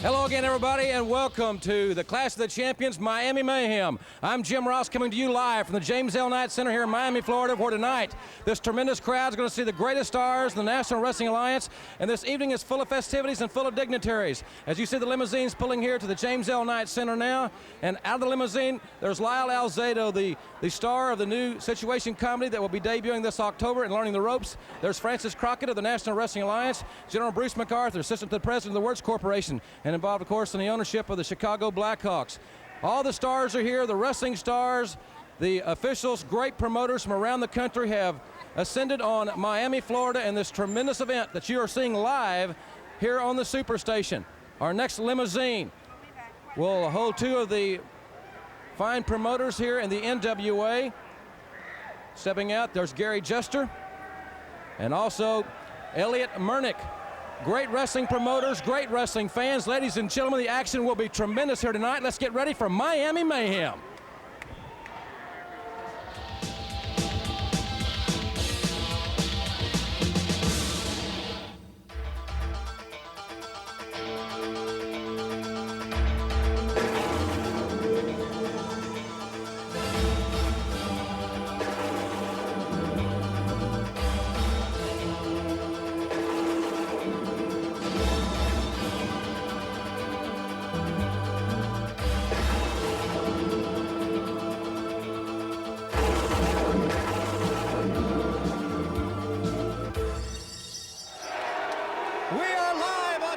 Hello again, everybody, and welcome to the Clash of the Champions Miami Mayhem. I'm Jim Ross, coming to you live from the James L. Knight Center here in Miami, Florida, where tonight this tremendous crowd is going to see the greatest stars in the National Wrestling Alliance, and this evening is full of festivities and full of dignitaries. As you see the limousines pulling here to the James L. Knight Center now, and out of the limousine, there's Lyle Alzado, the star of the new situation comedy that will be debuting this October and learning the ropes. There's Francis Crockett of the National Wrestling Alliance, General Bruce MacArthur, assistant to the president of the Words Corporation, and involved, of course, in the ownership of the Chicago Blackhawks. All the stars are here, the wrestling stars, the officials, great promoters from around the country have ascended on Miami, Florida, in this tremendous event that you are seeing live here on the Superstation. Our next limousine will hold two of the fine promoters here in the NWA. Stepping out, there's Gary Jester and also Elliot Murnick. Great wrestling promoters, great wrestling fans. Ladies and gentlemen, the action will be tremendous here tonight. Let's get ready for Miami Mayhem.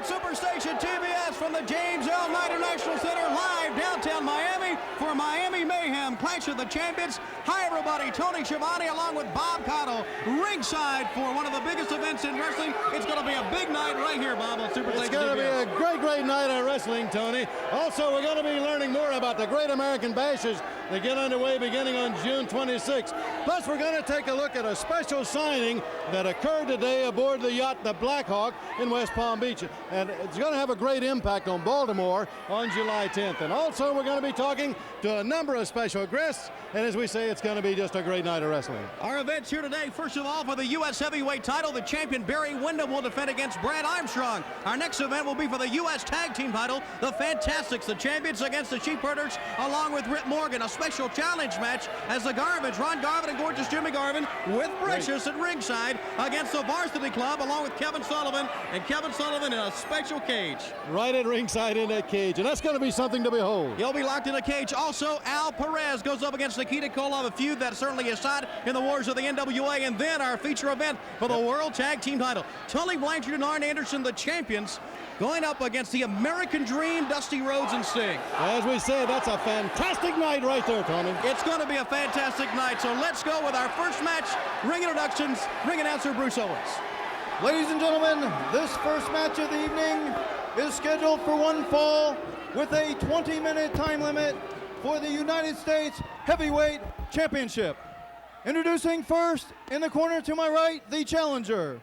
Superstation TBS from the James L. Knight International Center, live downtown Miami for Miami Mayhem, Clash of the Champions. Hi, everybody. Tony Schiavone along with Bob Cottle, ringside for one of the biggest events in wrestling. It's going to be a big night right here, Bob, on Superstation TBS. It's going to be a great, great night of wrestling, Tony. Also, we're going to be learning more about the Great American Bashes that get underway beginning on June 26th. Plus, we're going to take a look at a special signing that occurred today aboard the yacht, the Black Hawk, in West Palm Beach. And it's going to have a great impact on Baltimore on July 10th. And also, we're going to be talking to a number of special guests. And as we say, it's going to be just a great night of wrestling. Our events here today, first of all, for the U.S. heavyweight title, the champion Barry Windham will defend against Brad Armstrong. Our next event will be for the U.S. tag team title, the Fantastics, the champions against the Sheepherders, along with Rip Morgan. A special challenge match as the Garvins, Ron Garvin and gorgeous Jimmy Garvin, with Precious at ringside against the Varsity Club, along with Kevin Sullivan, and Kevin Sullivan in a special cage. Right at ringside in that cage, and that's going to be something to behold. He'll be locked in a cage. Also, Al Perez goes up against Nikita, Koloff, a feud that certainly is side in the wars of the NWA, and then our feature event for the World Tag Team title. Tully, Blanchard, and Arn Anderson, the champions, going up against the American Dream, Dusty Rhodes and Sting. As we say, that's a fantastic night right there, Tony. It's going to be a fantastic night, so let's go with our first match. Ring introductions, ring announcer Bruce Owens. Ladies and gentlemen, this first match of the evening is scheduled for one fall with a 20-minute time limit for the United States Heavyweight Championship. Introducing first, in the corner to my right, the challenger.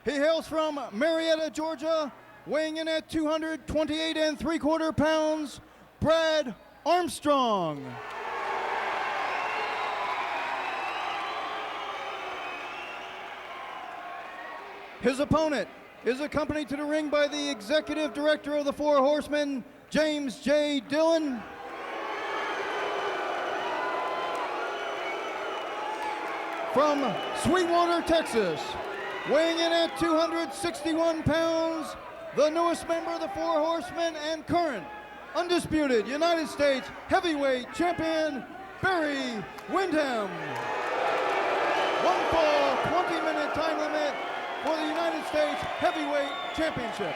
He hails from Marietta, Georgia, weighing in at 228 3/4 pounds, Brad Armstrong. His opponent is accompanied to the ring by the executive director of the Four Horsemen, James J. Dillon. From Sweetwater, Texas, weighing in at 261 pounds, the newest member of the Four Horsemen and current undisputed United States Heavyweight Champion, Barry Windham. One fall, 20-minute time limit for the United States Heavyweight Championship.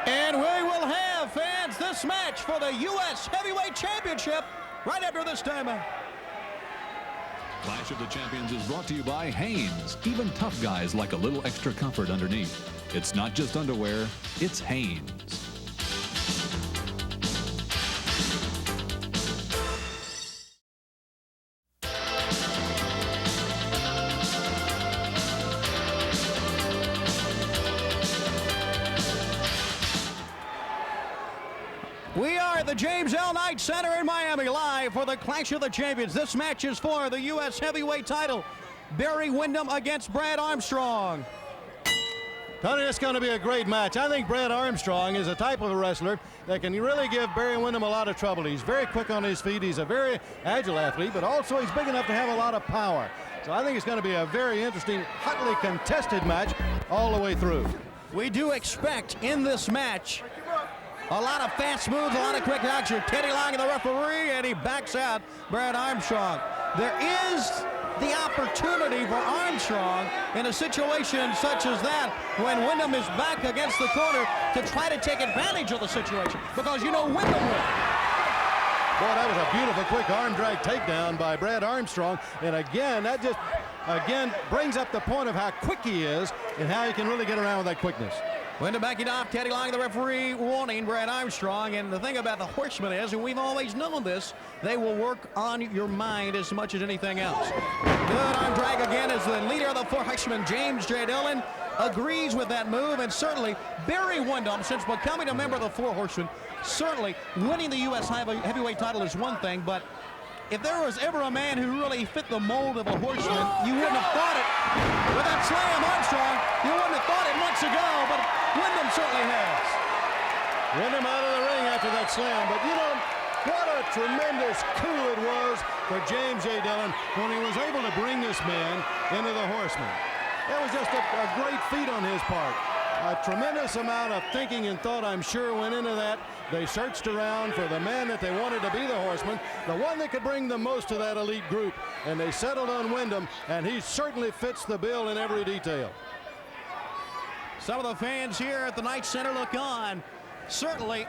And we will have, fans, this match for the U.S. Heavyweight Championship right after this timeout. Clash of the Champions is brought to you by Hanes. Even tough guys like a little extra comfort underneath. It's not just underwear, it's Hanes. We are at the James L. Knight Center in Miami, live for the Clash of the Champions. This match is for the U.S. heavyweight title. Barry Windham against Brad Armstrong. Tony, it's going to be a great match. I think Brad Armstrong is a type of a wrestler that can really give Barry Windham a lot of trouble. He's very quick on his feet. He's a very agile athlete, but also he's big enough to have a lot of power. So I think it's going to be a very interesting, hotly contested match all the way through. We do expect in this match a lot of fast moves, a lot of quick action. Teddy Long and the referee, and he backs out Brad Armstrong. There is the opportunity for Armstrong in a situation such as that when Windham is back against the corner to try to take advantage of the situation, because you know Windham will. Boy, that was a beautiful quick arm drag takedown by Brad Armstrong. And again, that just brings up the point of how quick he is and how he can really get around with that quickness. Windham backing off, Teddy Long, the referee, warning Brad Armstrong. And the thing about the Horsemen is, and we've always known this, they will work on your mind as much as anything else. Good arm drag again as the leader of the four Horsemen, James J. Dillon, agrees with that move. And certainly Barry Windham, since becoming a member of the four Horsemen, certainly winning the U.S. heavyweight title is one thing, but if there was ever a man who really fit the mold of a Horseman, you wouldn't have thought it. With that slam, Armstrong, you wouldn't have thought it months ago, but Windham certainly has. Windham out of the ring after that slam, but you know, what a tremendous coup it was for James J. Dillon when he was able to bring this man into the Horsemen. That was just a great feat on his part. A tremendous amount of thinking and thought, I'm sure, went into that. They searched around for the man that they wanted to be the Horseman, the one that could bring the most to that elite group, and they settled on Windham, and he certainly fits the bill in every detail. Some of the fans here at the Knight Center look on. Certainly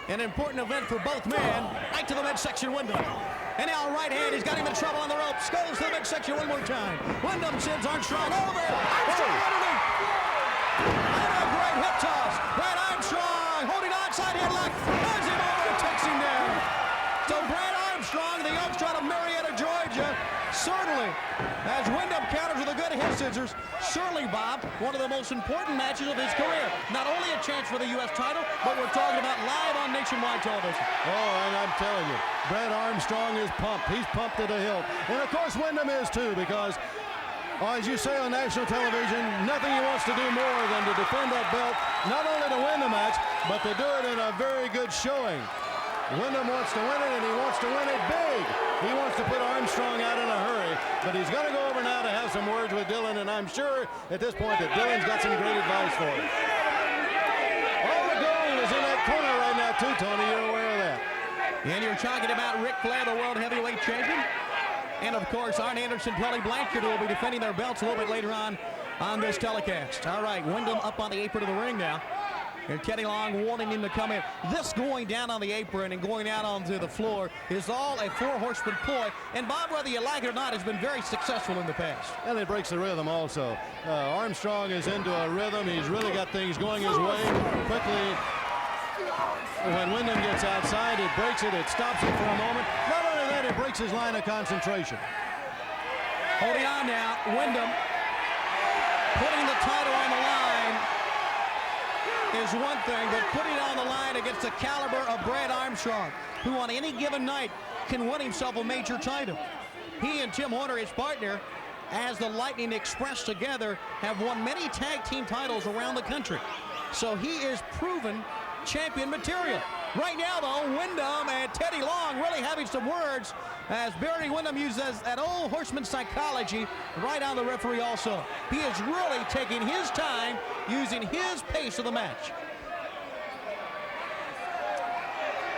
an important event for both men. Right to the midsection, Windham. And now right hand, he's got him in trouble on the ropes. Goes to the midsection one more time. Windham sends Armstrong over. Armstrong underneath. And a great hip toss. Brad Armstrong holding onside headlock. Runs him over and takes him down. So Brad Armstrong, the youngster out of Marietta, Georgia, certainly, as Windham counters with a good hip scissors, certainly, Bob, one of the most important matches of his career. Not only a chance for the U.S. title, but we're talking about live on nationwide television. Oh, and I'm telling you, Brad Armstrong is pumped. He's pumped to the hilt. And, of course, Windham is, too, because, as you say on national television, nothing he wants to do more than to defend that belt, not only to win the match, but to do it in a very good showing. Windham wants to win it, and he wants to win it big. He wants to put Armstrong out in a hurry, but he's going to go over now to have some words with Dillon, and I'm sure at this point that Dillon's got some great advice for him. All the gold is in that corner right now, too, Tony. You're aware of that. And you're talking about Ric Flair, the world heavyweight champion. And, of course, Arn Anderson, Tully, Blanchard will be defending their belts a little bit later on this telecast. All right, Windham up on the apron of the ring now. And Teddy Long wanting him to come in. This going down on the apron and going out onto the floor is all a four Horseman ploy. And Bob, whether you like it or not, has been very successful in the past. And it breaks the rhythm also. Armstrong is into a rhythm. He's really got things going his way quickly. When Windham gets outside, it breaks it. It stops it for a moment. Not only that, it breaks his line of concentration. Holding on now, Windham putting the title on the line is one thing, but putting it on the line against the caliber of Brad Armstrong, who on any given night can win himself a major title. He and Tim Horner, his partner, as the Lightning Express together, have won many tag team titles around the country. So he is proven champion material. Right now, though, Windham and Teddy Long really having some words as Barry Windham uses that old Horseman psychology right on the referee also. He is really taking his time, using his pace of the match.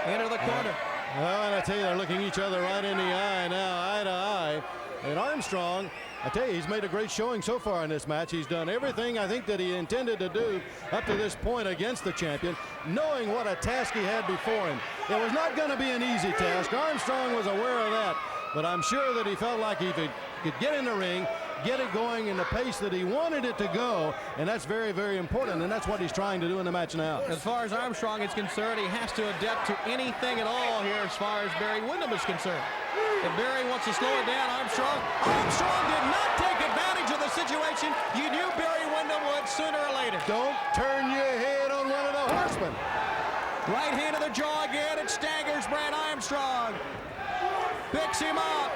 Into the corner. Well, and I tell you, they're looking each other right in the eye now, eye to eye. And Armstrong, I tell you, he's made a great showing so far in this match. He's done everything I think that he intended to do up to this point against the champion, knowing what a task he had before him. It was not going to be an easy task. Armstrong was aware of that, but I'm sure that he felt like he could get in the ring, get it going in the pace that he wanted it to go, and that's very, very important, and that's what he's trying to do in the match now. As far as Armstrong is concerned, he has to adapt to anything at all here as far as Barry Windham is concerned. If Barry wants to slow it down, Armstrong did not take advantage of the situation. You knew Barry Windham would sooner or later. Don't turn your head on one of the Horsemen. Right hand to the jaw again. It staggers Brad Armstrong. Picks him up.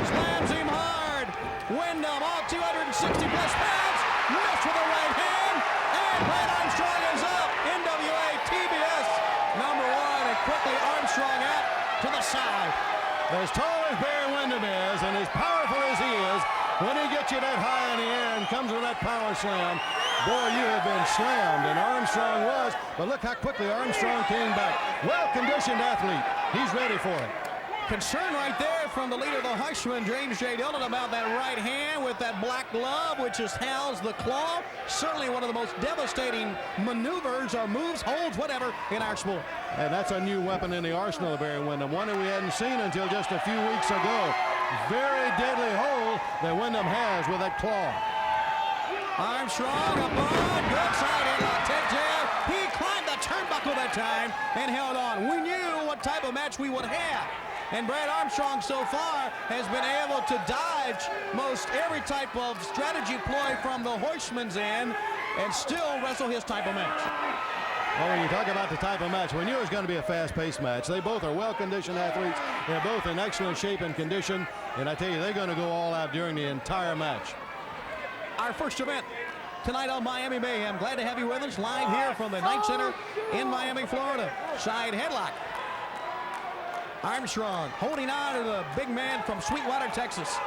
Slams him hard. Windham, all 260 plus pounds. Missed with a right hand. And Brad Armstrong is up. NWA TBS #1. And quickly Armstrong out to the side. As tall as Barry Windham is and as powerful as he is, when he gets you that high in the air and comes with that power slam, boy, you have been slammed, and Armstrong was. But look how quickly Armstrong came back. Well-conditioned athlete. He's ready for it. Concern right there from the leader of the Horsemen, James J. Dillon, about that right hand with that black glove, which is housed the claw. Certainly one of the most devastating maneuvers or moves, holds, whatever, in our sport. And that's a new weapon in the arsenal of Barry Windham, one that we hadn't seen until just a few weeks ago. Very deadly hold that Windham has with that claw. Armstrong up on, good side headlock, tip jab. He climbed the turnbuckle that time and held on. We knew what type of match we would have. And Brad Armstrong so far has been able to dodge most every type of strategy ploy from the Horsemen's end and still wrestle his type of match. Well, when you talk about the type of match, we knew it was going to be a fast-paced match. They both are well-conditioned athletes. They're both in excellent shape and condition. And I tell you, they're going to go all out during the entire match. Our first event tonight on Miami Mayhem. Glad to have you with us live here from the Knight Center in Miami, Florida. Side headlock. Armstrong holding on to the big man from Sweetwater, Texas.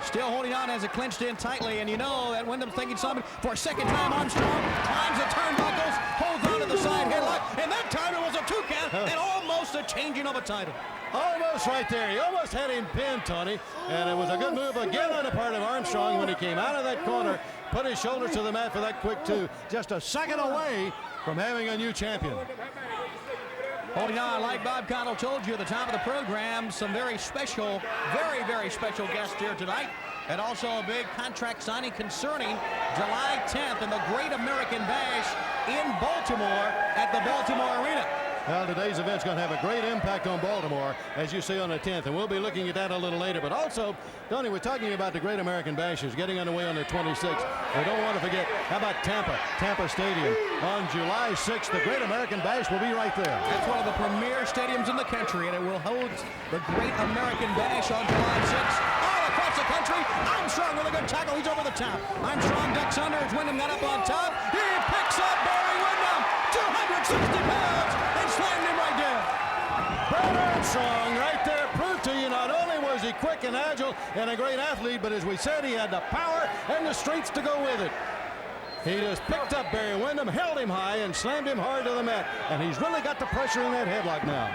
Still holding on as it clinched in tightly, and you know that Windham's thinking something. For a second time, Armstrong climbs the turnbuckles, holds on to the side headlock, and that time it was a 2 count and almost a changing of a title. Almost right there. He almost had him pinned, Tony. And it was a good move again on the part of Armstrong when he came out of that corner, put his shoulders to the mat for that quick 2. Just a second away from having a new champion. Holding on, like Bob Connell told you at the top of the program, some very special, very, very special guests here tonight. And also a big contract signing concerning July 10th in the Great American Bash in Baltimore at the Baltimore Arena. Well, today's event's going to have a great impact on Baltimore, as you see on the 10th, and we'll be looking at that a little later. But also, Tony, we're talking about the Great American Bash is getting underway on the 26th. We don't want to forget, how about Tampa Stadium? On July 6th, the Great American Bash will be right there. It's one of the premier stadiums in the country, and it will hold the Great American Bash on July 6th. All across the country, Armstrong with a good tackle. He's over the top. Armstrong ducks under as Windham got up on top. He picks up Barry Windham, 260 pounds, and slammed him right down. Brad Armstrong right there proved to you not only was he quick and agile and a great athlete, but as we said, he had the power and the strength to go with it. He just picked up Barry Windham, held him high, and slammed him hard to the mat. And he's really got the pressure in that headlock now.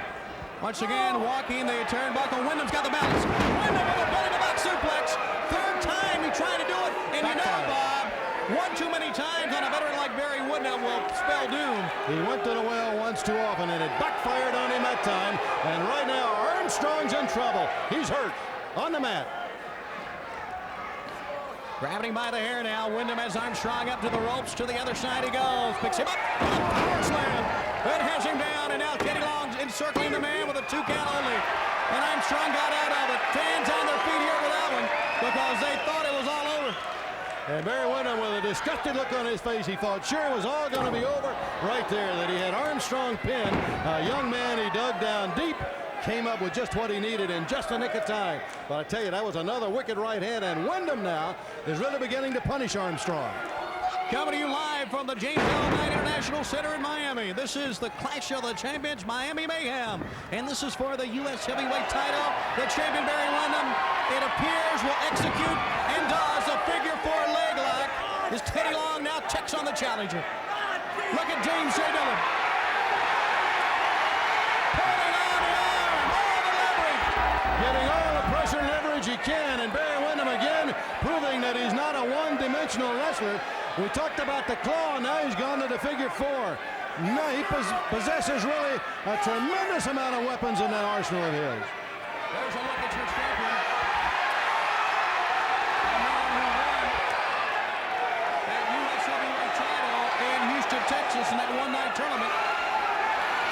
Once again, walking the turnbuckle. Wyndham's got the balance. Windham with a belly-to-back suplex. Third time he tried to do it. And you know, Bob, one too many times on a veteran like Barry Windham will spell doom. He went to the well once too often, and it backfired on him that time. And right now, Armstrong's in trouble. He's hurt on the mat. Grabbing him by the hair now. Windham has Armstrong up to the ropes. To the other side he goes. Picks him up. Power slam. That has him down. And now Teddy Long's encircling the man with a 2 count only. And Armstrong got out of it. Fans on their feet here with that one because they thought it was all over. And Barry Windham with a disgusted look on his face. He thought sure it was all going to be over right there, that he had Armstrong pinned. A young man, he dug down deep, came up with just what he needed in just a nick of time. But I tell you, that was another wicked right hand, and Windham now is really beginning to punish Armstrong. Coming to you live from the James L. Knight International Center in Miami. This is the Clash of the Champions, Miami Mayhem. And this is for the U.S. heavyweight title. The champion, Barry Windham, it appears will execute and does a figure 4 leg lock. As Teddy Long now checks on the challenger. Look at James J. Dillon. Pulling on the arm, all the leverage. Getting all the pressure and leverage he can, and Barry Windham again proving that he's not a one-dimensional wrestler. We talked about the claw, now he's gone to the figure 4. No, he possesses really a tremendous amount of weapons in that arsenal of his. There's a look at your champion. The man who won that U.S. heavyweight title in Houston, Texas in that one-night tournament.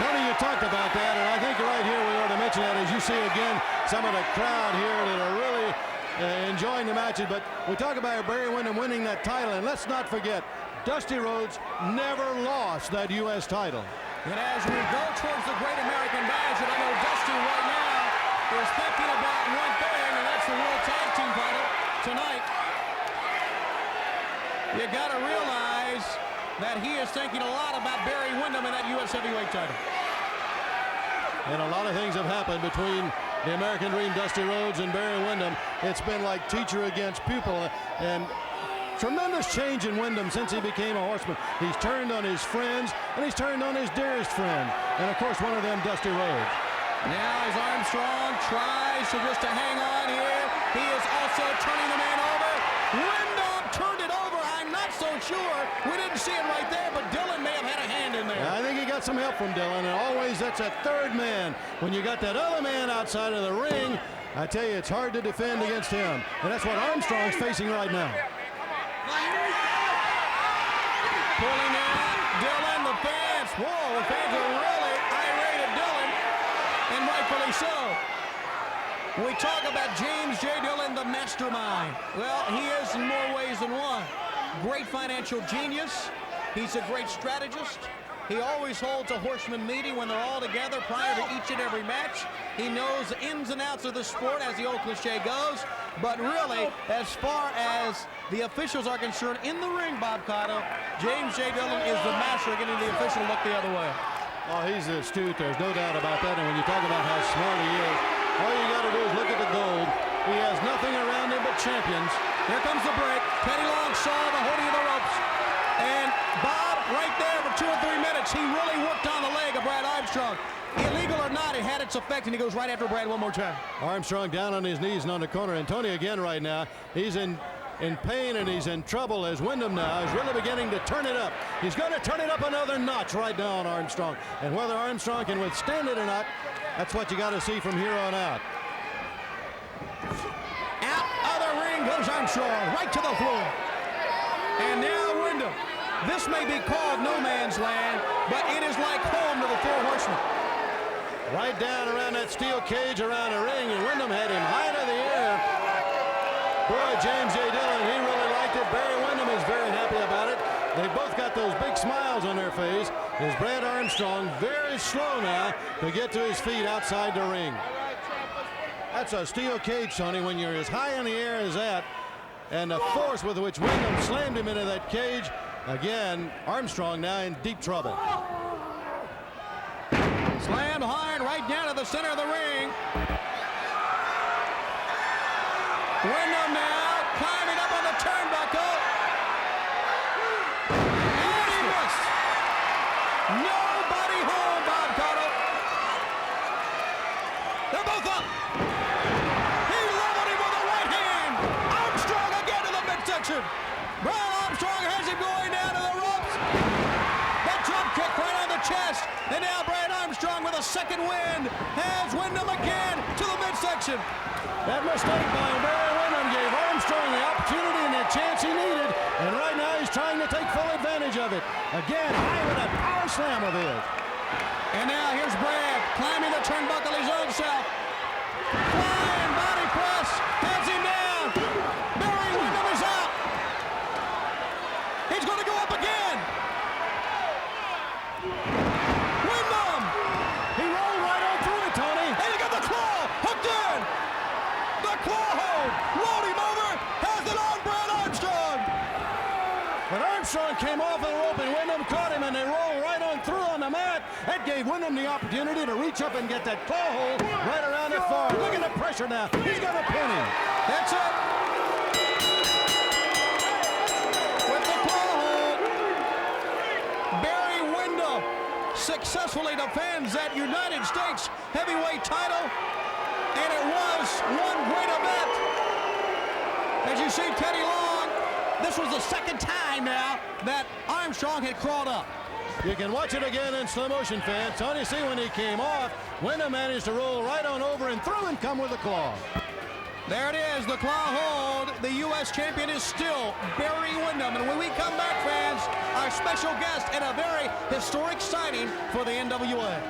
Tony, you talked about that, and I think right here we ought to mention that as you see again some of the crowd here that are really enjoying the matches. But we talk about Barry Windham winning that title, and let's not forget, Dusty Rhodes never lost that U.S. title. And as we go towards the Great American Bash, and I know Dusty right now is thinking about one thing, and that's the World Tag Team title tonight. You got to realize that he is thinking a lot about Barry Windham in that U.S. heavyweight title. And a lot of things have happened between the American Dream, Dusty Rhodes, and Barry Windham. It's been like teacher against pupil, and tremendous change in Windham since he became a Horseman. He's turned on his friends, and he's turned on his dearest friend, and of course one of them, Dusty Rhodes. Now as Armstrong tries to hang on here, he is also turning the man over. Windham turned it over. I'm not so sure. We didn't see it right there, but Dillon may have had a hand in there. Yeah, I think he got some help from Dillon, and always that's a third man. When you got that other man outside of the ring, I tell you, it's hard to defend against him, and that's what Armstrong's facing right now. Pulling out Dillon, the fans. Whoa, the fans are really irate at Dillon, and rightfully so. We talk about James J. Dillon, the mastermind. Well, he is in more ways than one. Great financial genius. He's a great strategist. He always holds a Horseman meeting when they're all together prior to each and every match. He knows the ins and outs of the sport, as the old cliche goes. But really, as far as the officials are concerned in the ring, Bob Cotto, James J. Dillon is the master of getting the official to look the other way. Oh, he's astute. There's no doubt about that. And when you talk about how smart he is, all you got to do is look at the gold. He has nothing around him but champions. Here comes the break. Teddy Long saw the holding of the ropes. And Bob, right there for 2 or 3 minutes, he really worked on the leg of Brad Armstrong. Illegal or not, it had its effect, and he goes right after Brad one more time. Armstrong down on his knees and on the corner. And Tony again right now, he's in pain and he's in trouble as Windham now is really beginning to turn it up. He's going to turn it up another notch right now on Armstrong. And whether Armstrong can withstand it or not, that's what you got to see from here on out. Out of the ring goes Armstrong, right to the floor. And now Windham. This may be called no man's land, but it is like home to the Four Horsemen. Right down around that steel cage around the ring, and Windham had him high to the air. Boy, James J. Dillon, he really liked it. Barry Windham is very happy about it. They both got those big smiles on their face. As Brad Armstrong very slow now to get to his feet outside the ring. That's a steel cage, Tony, when you're as high in the air as that. And the force with which Windham slammed him into that cage. Again, Armstrong now in deep trouble. Slammed hard right down to the center of the ring. Windham now climbing up on the turnbuckle. And he missed. Nobody home, Bob Cotto. They're both up. He leveled him with a right hand. Armstrong again to the midsection. Brad Armstrong has him going down to the ropes. The drop kick right on the chest. And now Brad Armstrong with a second wind has Windham again to the midsection. That mistake by Barry Windham gave Armstrong the opportunity and the chance he needed. And right now he's trying to take full advantage of it. Again, high with a power slam of his. And now here's Brad climbing the turnbuckle his own self. Flying body press has him down. Barry Windham is out. He's going to go up again. Windham. He rolled right on through it, Tony. And he got the claw hooked in. The claw hold rolled him over. Has it on Brad Armstrong. But Armstrong came off of the rope and Windham caught him and they rolled right on through on the mat. That gave Windham the opportunity to reach up and get that claw hold right around the far. Look at the pressure now. He's going to pin him. That's it. With the claw hold, Barry Windham successfully defends that United States heavyweight title. And it was one great event. As you see, Teddy Long, this was the second time now that Armstrong had crawled up. You can watch it again in slow motion, fans. Tony, see when he came off, Windham managed to roll right on over and through and come with a claw. There it is, the claw hold. The U.S. champion is still Barry Windham. And when we come back, fans, our special guest and a very historic sighting for the NWA.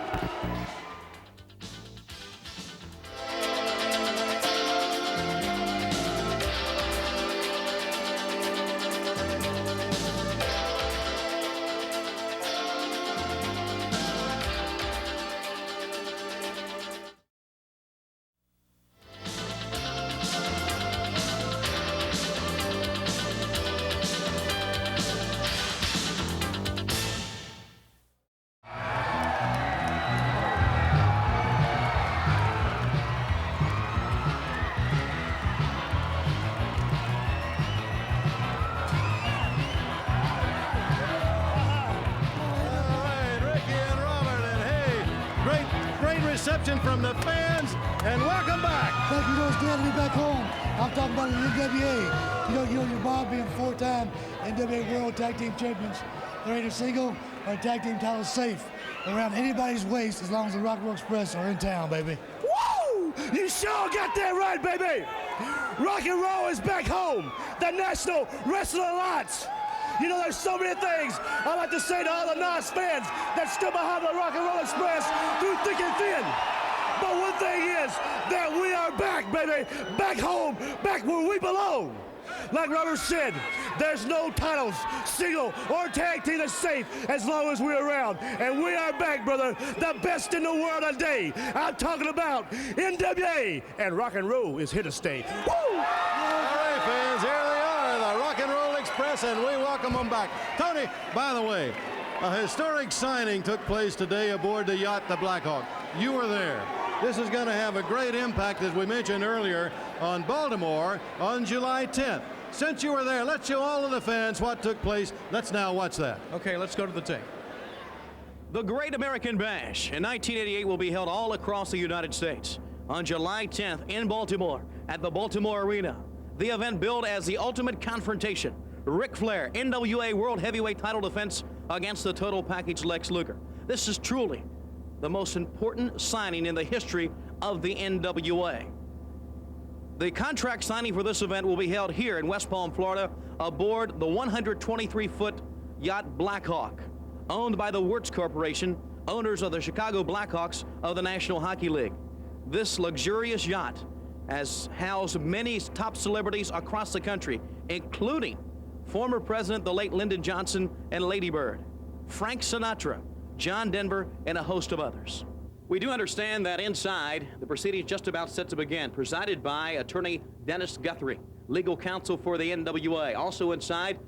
reaction from the fans, and welcome back. Thank you. It's glad to be back home. I'm talking about the NWA. Your Bob being 4-time NWA World Tag Team Champions. There ain't a single or tag team title safe around anybody's waist as long as the Rock and Roll Express are in town, baby. Woo! You sure got that right, baby. Rock and roll is back home. The National Wrestling Alliance. You know, there's so many things I'd like to say to all the NOS fans that stood behind the Rock and Roll Express through thick and thin. But one thing is that we are back, baby. Back home, back where we belong. Like Robert said, there's no titles, single or tag team that's safe as long as we're around. And we are back, brother. The best in the world today. I'm talking about NWA, and rock and roll is here to stay. Woo! All right, fans, here they are, the Rock and Roll Express, and we welcome them back. Tony, by the way, a historic signing took place today aboard the yacht, the Blackhawk. You were there. This is going to have a great impact, as we mentioned earlier, on Baltimore on July 10th. Since you were there, let's show all of the fans what took place. Let's now watch that. Okay, let's go to the tape. The Great American Bash in 1988 will be held all across the United States on July 10th in Baltimore at the Baltimore Arena. The event billed as the ultimate confrontation. Ric Flair, NWA World Heavyweight title defense against the total package Lex Luger. This is truly the most important signing in the history of the NWA. The contract signing for this event will be held here in West Palm, Florida, aboard the 123-foot yacht Blackhawk, owned by the Wirtz Corporation, owners of the Chicago Blackhawks of the National Hockey League. This luxurious yacht has housed many top celebrities across the country, including former President, the late Lyndon Johnson, and Lady Bird, Frank Sinatra, John Denver, and a host of others. We do understand that inside, the proceedings just about set to begin, presided by attorney Dennis Guthrie, legal counsel for the NWA. Also inside,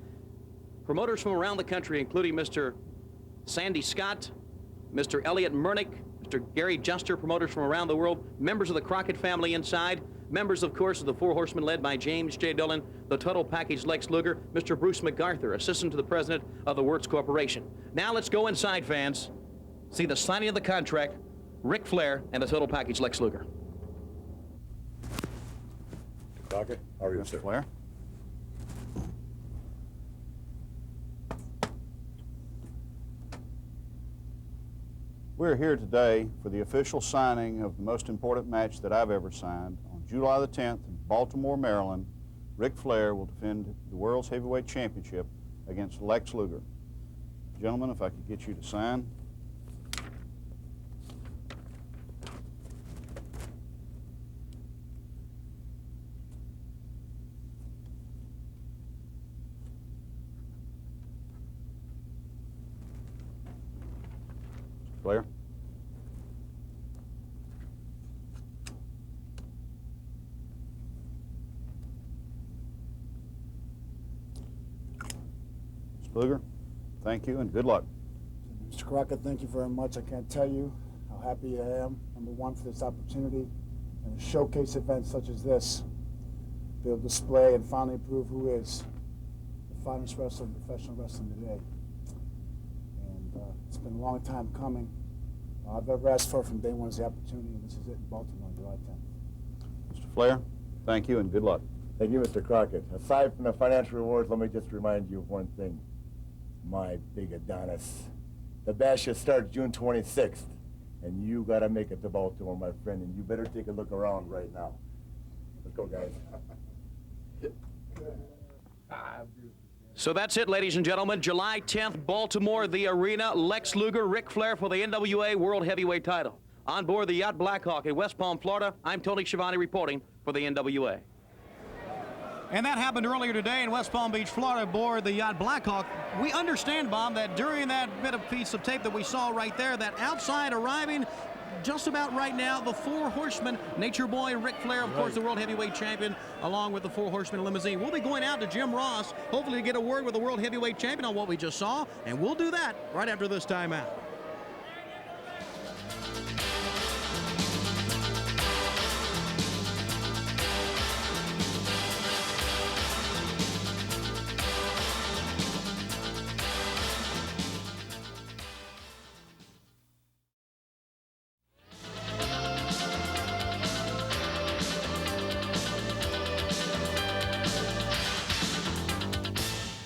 promoters from around the country, including Mr. Sandy Scott, Mr. Elliot Murnick, Mr. Gary Juster, promoters from around the world, members of the Crockett family inside, members, of course, of the Four Horsemen led by James J. Dillon, the total package Lex Luger, Mr. Bruce MacArthur, assistant to the president of the Wirtz Corporation. Now let's go inside, fans. See the signing of the contract, Ric Flair, and the total package Lex Luger. Crockett, how are you, sir? Flair. We're here today for the official signing of the most important match that I've ever signed. On July the 10th in Baltimore, Maryland, Ric Flair will defend the World's Heavyweight Championship against Lex Luger. Gentlemen, if I could get you to sign. Flair. Mr. Luger, thank you and good luck. Mr. Crockett, thank you very much. I can't tell you how happy I am, number one, for this opportunity and a showcase event such as this. Be able to display and finally prove who is the finest wrestler in professional wrestling today. It's been a long time coming. All I've ever asked for from day one is the opportunity, and this is it in Baltimore on July 10th. Mr. Flair, thank you and good luck. Thank you, Mr. Crockett. Aside from the financial rewards, let me just remind you of one thing. My big Adonis. The bash starts June 26th, and you got to make it to Baltimore, my friend, and you better take a look around right now. Let's go, guys. So that's it, ladies and gentlemen. July 10th, Baltimore, the arena. Lex Luger, Ric Flair for the NWA World Heavyweight title. On board the yacht Blackhawk in West Palm, Florida, I'm Tony Schiavone reporting for the NWA. And that happened earlier today in West Palm Beach, Florida, aboard the yacht Blackhawk. We understand, Bob, that during that bit of piece of tape that we saw right there, that outside arriving just about right now, the Four Horsemen, Nature Boy, Ric Flair, of course, the World Heavyweight Champion, along with the Four Horsemen limousine. We'll be going out to Jim Ross, hopefully to get a word with the World Heavyweight Champion on what we just saw, and we'll do that right after this timeout.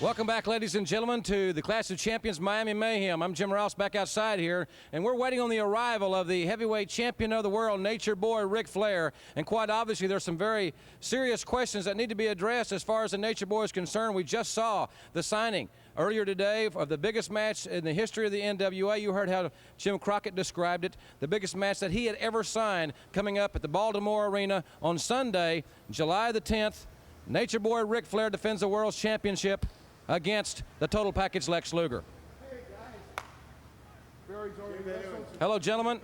Welcome back, ladies and gentlemen, to the Clash of Champions Miami Mayhem. I'm Jim Ross back outside here, and we're waiting on the arrival of the heavyweight champion of the world, Nature Boy Ric Flair. And quite obviously, there's some very serious questions that need to be addressed as far as the Nature Boy is concerned. We just saw the signing earlier today of the biggest match in the history of the NWA. You heard how Jim Crockett described it, the biggest match that he had ever signed, coming up at the Baltimore Arena on Sunday, July the 10th. Nature Boy Ric Flair defends the World's Championship against the Total Package Lex Luger. Hello, gentlemen.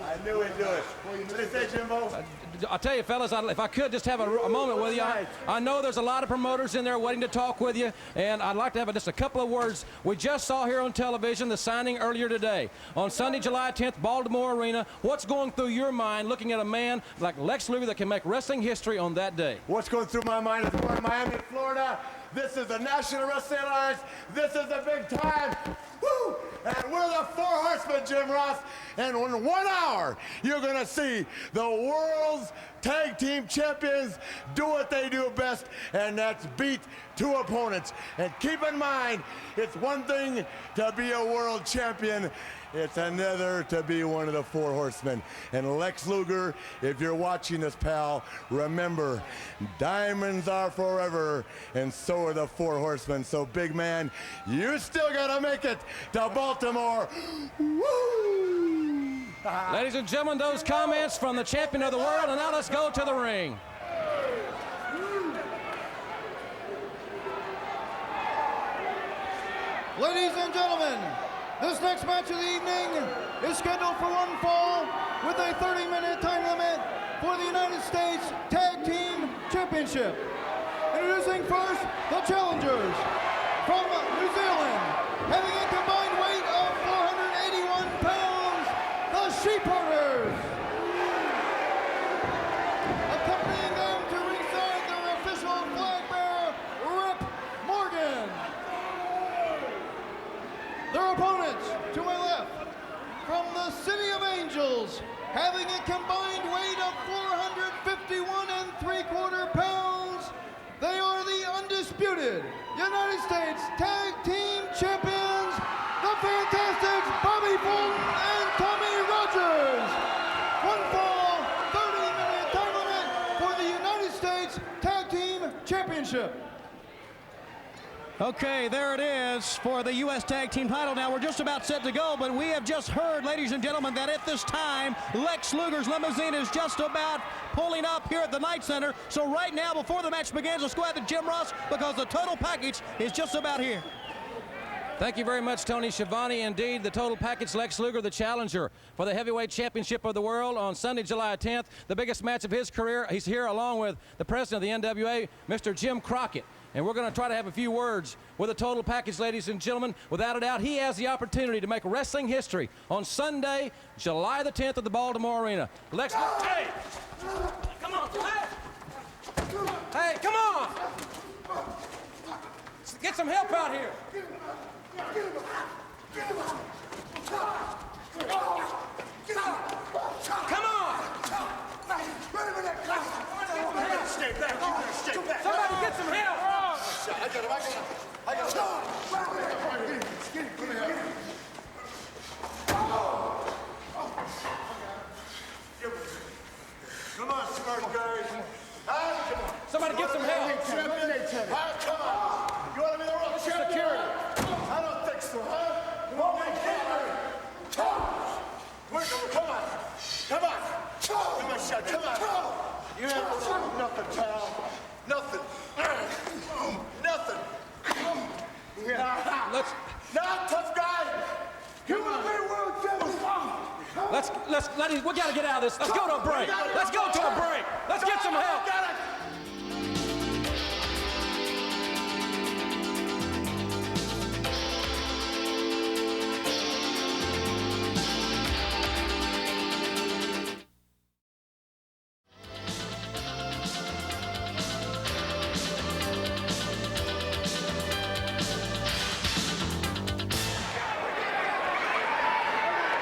I knew he'd do it. What did he say, Jimbo? I'll tell you, fellas, if I could just have a moment with you. I know there's a lot of promoters in there waiting to talk with you, and I'd like to have just a couple of words. We just saw here on television the signing earlier today. On Sunday, July 10th, Baltimore Arena. What's going through your mind looking at a man like Lex Luger that can make wrestling history on that day? What's going through my mind is we're in Miami, Florida. This is the National Wrestling Alliance. This is the big time. Woo! And we're the Four Horsemen, Jim Ross. And in 1 hour, you're going to see the world's tag team champions do what they do best, and that's beat two opponents. And keep in mind, it's one thing to be a world champion. It's another to be one of the Four Horsemen. And Lex Luger, if you're watching this, pal, remember, diamonds are forever, and so are the Four Horsemen. So, big man, you still got to make it to Baltimore. Woo! Ladies and gentlemen, those comments from the champion of the world, and now let's go to the ring. Ladies and gentlemen, this next match of the evening is scheduled for one fall with a 30-minute time limit for the United States Tag Team Championship. Introducing first the challengers from New Zealand, having a combined weight of 481 pounds, the Sheepherders. Accompanying them to ringside, their official flag bearer, Rip Morgan. Their opponents, to my left, from the City of Angels, having a combined weight of 451 3/4 pounds, they are the undisputed United States Tag Team Champions, the Fantastics Bobby Fulton and Tommy Rogers. One fall, 30-minute time limit for the United States Tag Team Championship. Okay, there it is for the U.S. Tag Team title. Now, we're just about set to go, but we have just heard, ladies and gentlemen, that at this time, Lex Luger's limousine is just about pulling up here at the Night Center. So right now, before the match begins, let's go ahead to Jim Ross, because the Total Package is just about here. Thank you very much, Tony Schiavone. Indeed, the Total Package, Lex Luger, the challenger for the Heavyweight Championship of the World on Sunday, July 10th, the biggest match of his career. He's here along with the president of the NWA, Mr. Jim Crockett. And we're going to try to have a few words with the Total Package, ladies and gentlemen. Without a doubt, he has the opportunity to make wrestling history on Sunday, July the 10th at the Baltimore Arena. Lex, hey! Come on, hey, come on! Get some help out here. Come on! Stay back, you gotta stay back. Somebody get some help! I got it. Come on, smart guys. Somebody get some help! Come on. You want to be the world champion? I don't think so, huh? You want me to get her? Come on. Give me a shot. Come on. You have nothing, pal. Nothing. Now, tough guy. You want to be world champion? We gotta get out of this. Let's go to a break. Let's go to a break. Let's get some help.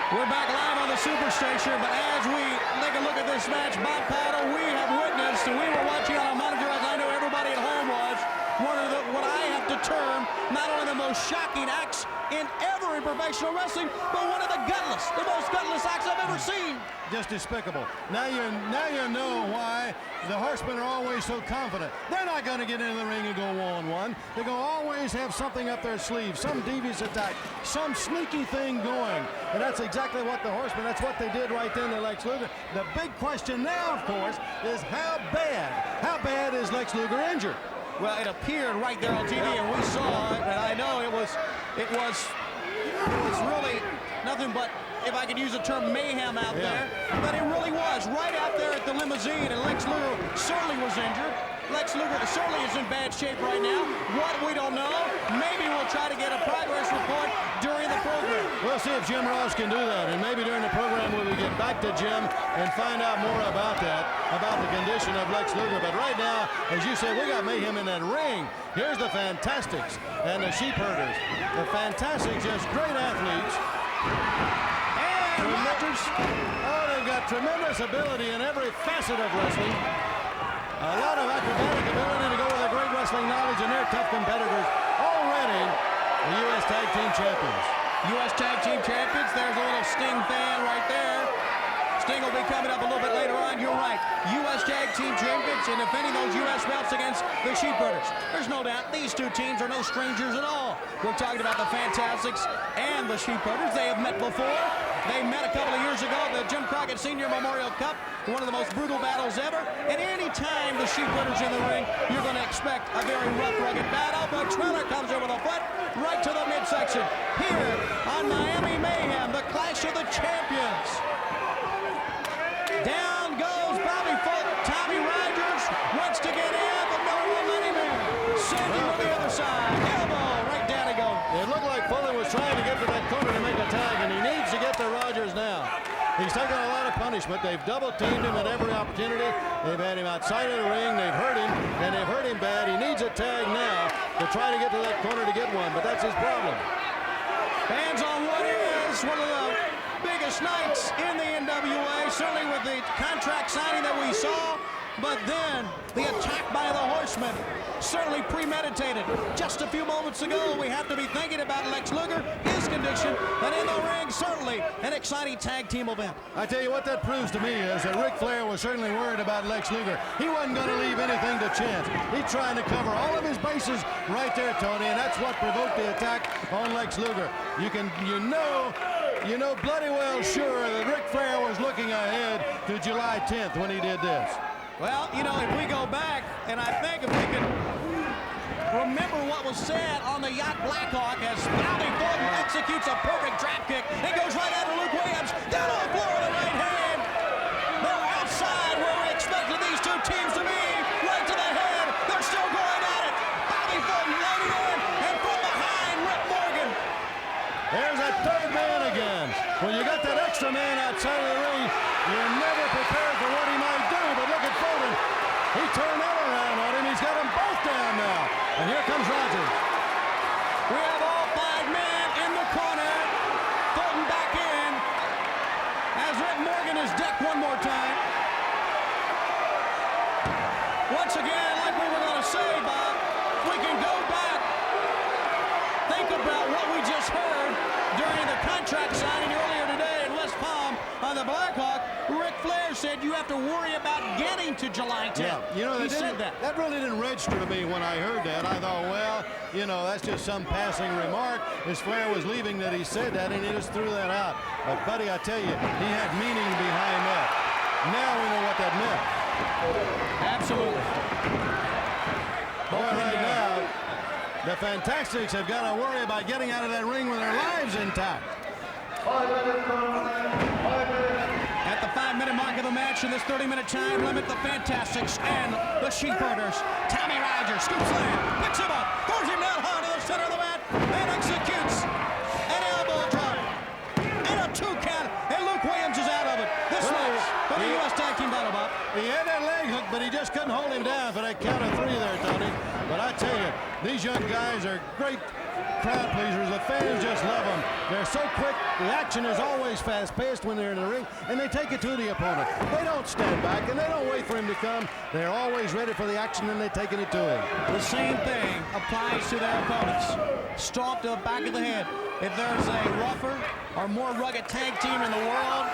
We're back live on the Superstation, but as we take a look at this match, Bob Paddle, we have witnessed, and we were watching on a monitor, as I know everybody at home was, what I have to term not only the most shocking acts in ever in professional wrestling, but one of the most gutless acts I've ever seen. Just despicable. Now you know why the Horsemen are always so confident. They're not going to get into the ring and go one-on-one. They're going to always have something up their sleeve, some devious attack, some sneaky thing going. And that's exactly what the Horsemen, that's what they did right then to Lex Luger. The big question now, of course, is how bad is Lex Luger injured? Well, it appeared right there on TV, and we saw it, and I know it was really nothing but, if I could use the term, mayhem out there. But it really was right out there at the limousine, and Lex Luger certainly was injured. Lex Luger certainly is in bad shape right now. What, we don't know. Maybe we'll try to get a progress report during the program. We'll see if Jim Ross can do that, and maybe during the program we'll get back to Jim and find out more about that, about the condition of Lex Luger. But right now, as you said, we got mayhem in that ring. Here's the Fantastics and the Sheep Herders. The Fantastics, just great athletes. And Rogers. Oh, they've got tremendous ability in every facet of wrestling. A lot of acrobatic ability to go with a great wrestling knowledge, and they're tough competitors. Already the U.S. Tag Team Champions. U.S. Tag Team Champions. There's a little Sting fan right there. Sting will be coming up a little bit later on. You're right. U.S. Tag Team Champions and defending those U.S. belts against the Sheep Herders. There's no doubt these two teams are no strangers at all. We're talking about the Fantastics and the Sheep Herders. They have met before. They met a couple of years ago at the Jim Crockett Senior Memorial Cup, one of the most brutal battles ever. And any time the Sheep Herders in the ring, you're going to expect a very rough, rugged battle. But Triller comes over the foot right to the midsection. Here on Miami Mayhem, the Clash of the Champions. Down goes Bobby Fulton. Tommy Rogers wants to get in, but no one let him in. Sending on the other side. Elbow, right down he goes. It looked like Fulton was trying to get to that corner to make a tag, and he needs to get to Rogers now. He's taken a lot of punishment. They've double-teamed him at every opportunity. They've had him outside of the ring. They've hurt him, and they've hurt him bad. He needs a tag now to try to get to that corner to get one, but that's his problem. Fans on what is one of the biggest nights in the NWA, certainly with the contract signing that we saw, but then the attack by the Horsemen, certainly premeditated. Just a few moments ago, we have to be thinking about Lex Luger, his condition, and in the ring, certainly an exciting tag team event. I tell you what that proves to me is that Ric Flair was certainly worried about Lex Luger. He wasn't going to leave anything to chance. He's trying to cover all of his bases right there, Tony, and that's what provoked the attack on Lex Luger. You know bloody well sure that Ric Flair was looking ahead to July 10th when he did this. Well, you know, if we go back, and I think if we can remember what was said on the yacht Blackhawk as Bobby Fulton executes a perfect drop kick. It goes right after Luke Williams, down on the floor with a right hand. They're outside where we expected these two teams to be, right to the head. They're still going at it. Bobby Fulton loading in, and from behind, Rip Morgan. There's that third man again. When you got that extra man outside of the ring, you're never prepared for what he might do, but look at Fulton. He turned that around on him. He's got them both down now. And here comes Rogers. We have all five men in the corner. Fulton back in as Rip Morgan is decked one more time. Once again, like we were going to say, Bob, we can go back, think about what we just heard during the contract signing earlier today in West Palm on the Blackhawk. Ric Flair said you have to worry about getting to July 10th. Yeah, you know, he said that. That really didn't register to me when I heard that. I thought, well, you know, that's just some passing remark. As Flair was leaving that he said that, and he just threw that out. But, buddy, I tell you, he had meaning behind that. Now we know what that meant. Absolutely. Boy, right now, the Fantastics have got to worry about getting out of that ring with their lives intact. At the 5-minute mark of the match in this 30-minute time limit, the Fantastics and the Sheep Herders. Tommy Rogers scoops in, picks him up, throws him down hard to the center of the mat, and executes an elbow drop and a 2 count, and Luke Williams is out of it. This match for the U.S. Tag Team title, Bob. He had that leg hook, but he just couldn't hold him down for that count of 3 there, Tony. But I I tell you, these young guys are great crowd pleasers. The fans just love them. They're so quick. The action is always fast-paced when they're in the ring, and they take it to the opponent. They don't stand back, and they don't wait for him to come. They're always ready for the action, and they're taking it to him. The same thing applies to their opponents. Stomp to the back of the head. If there's a rougher or more rugged tag team in the world,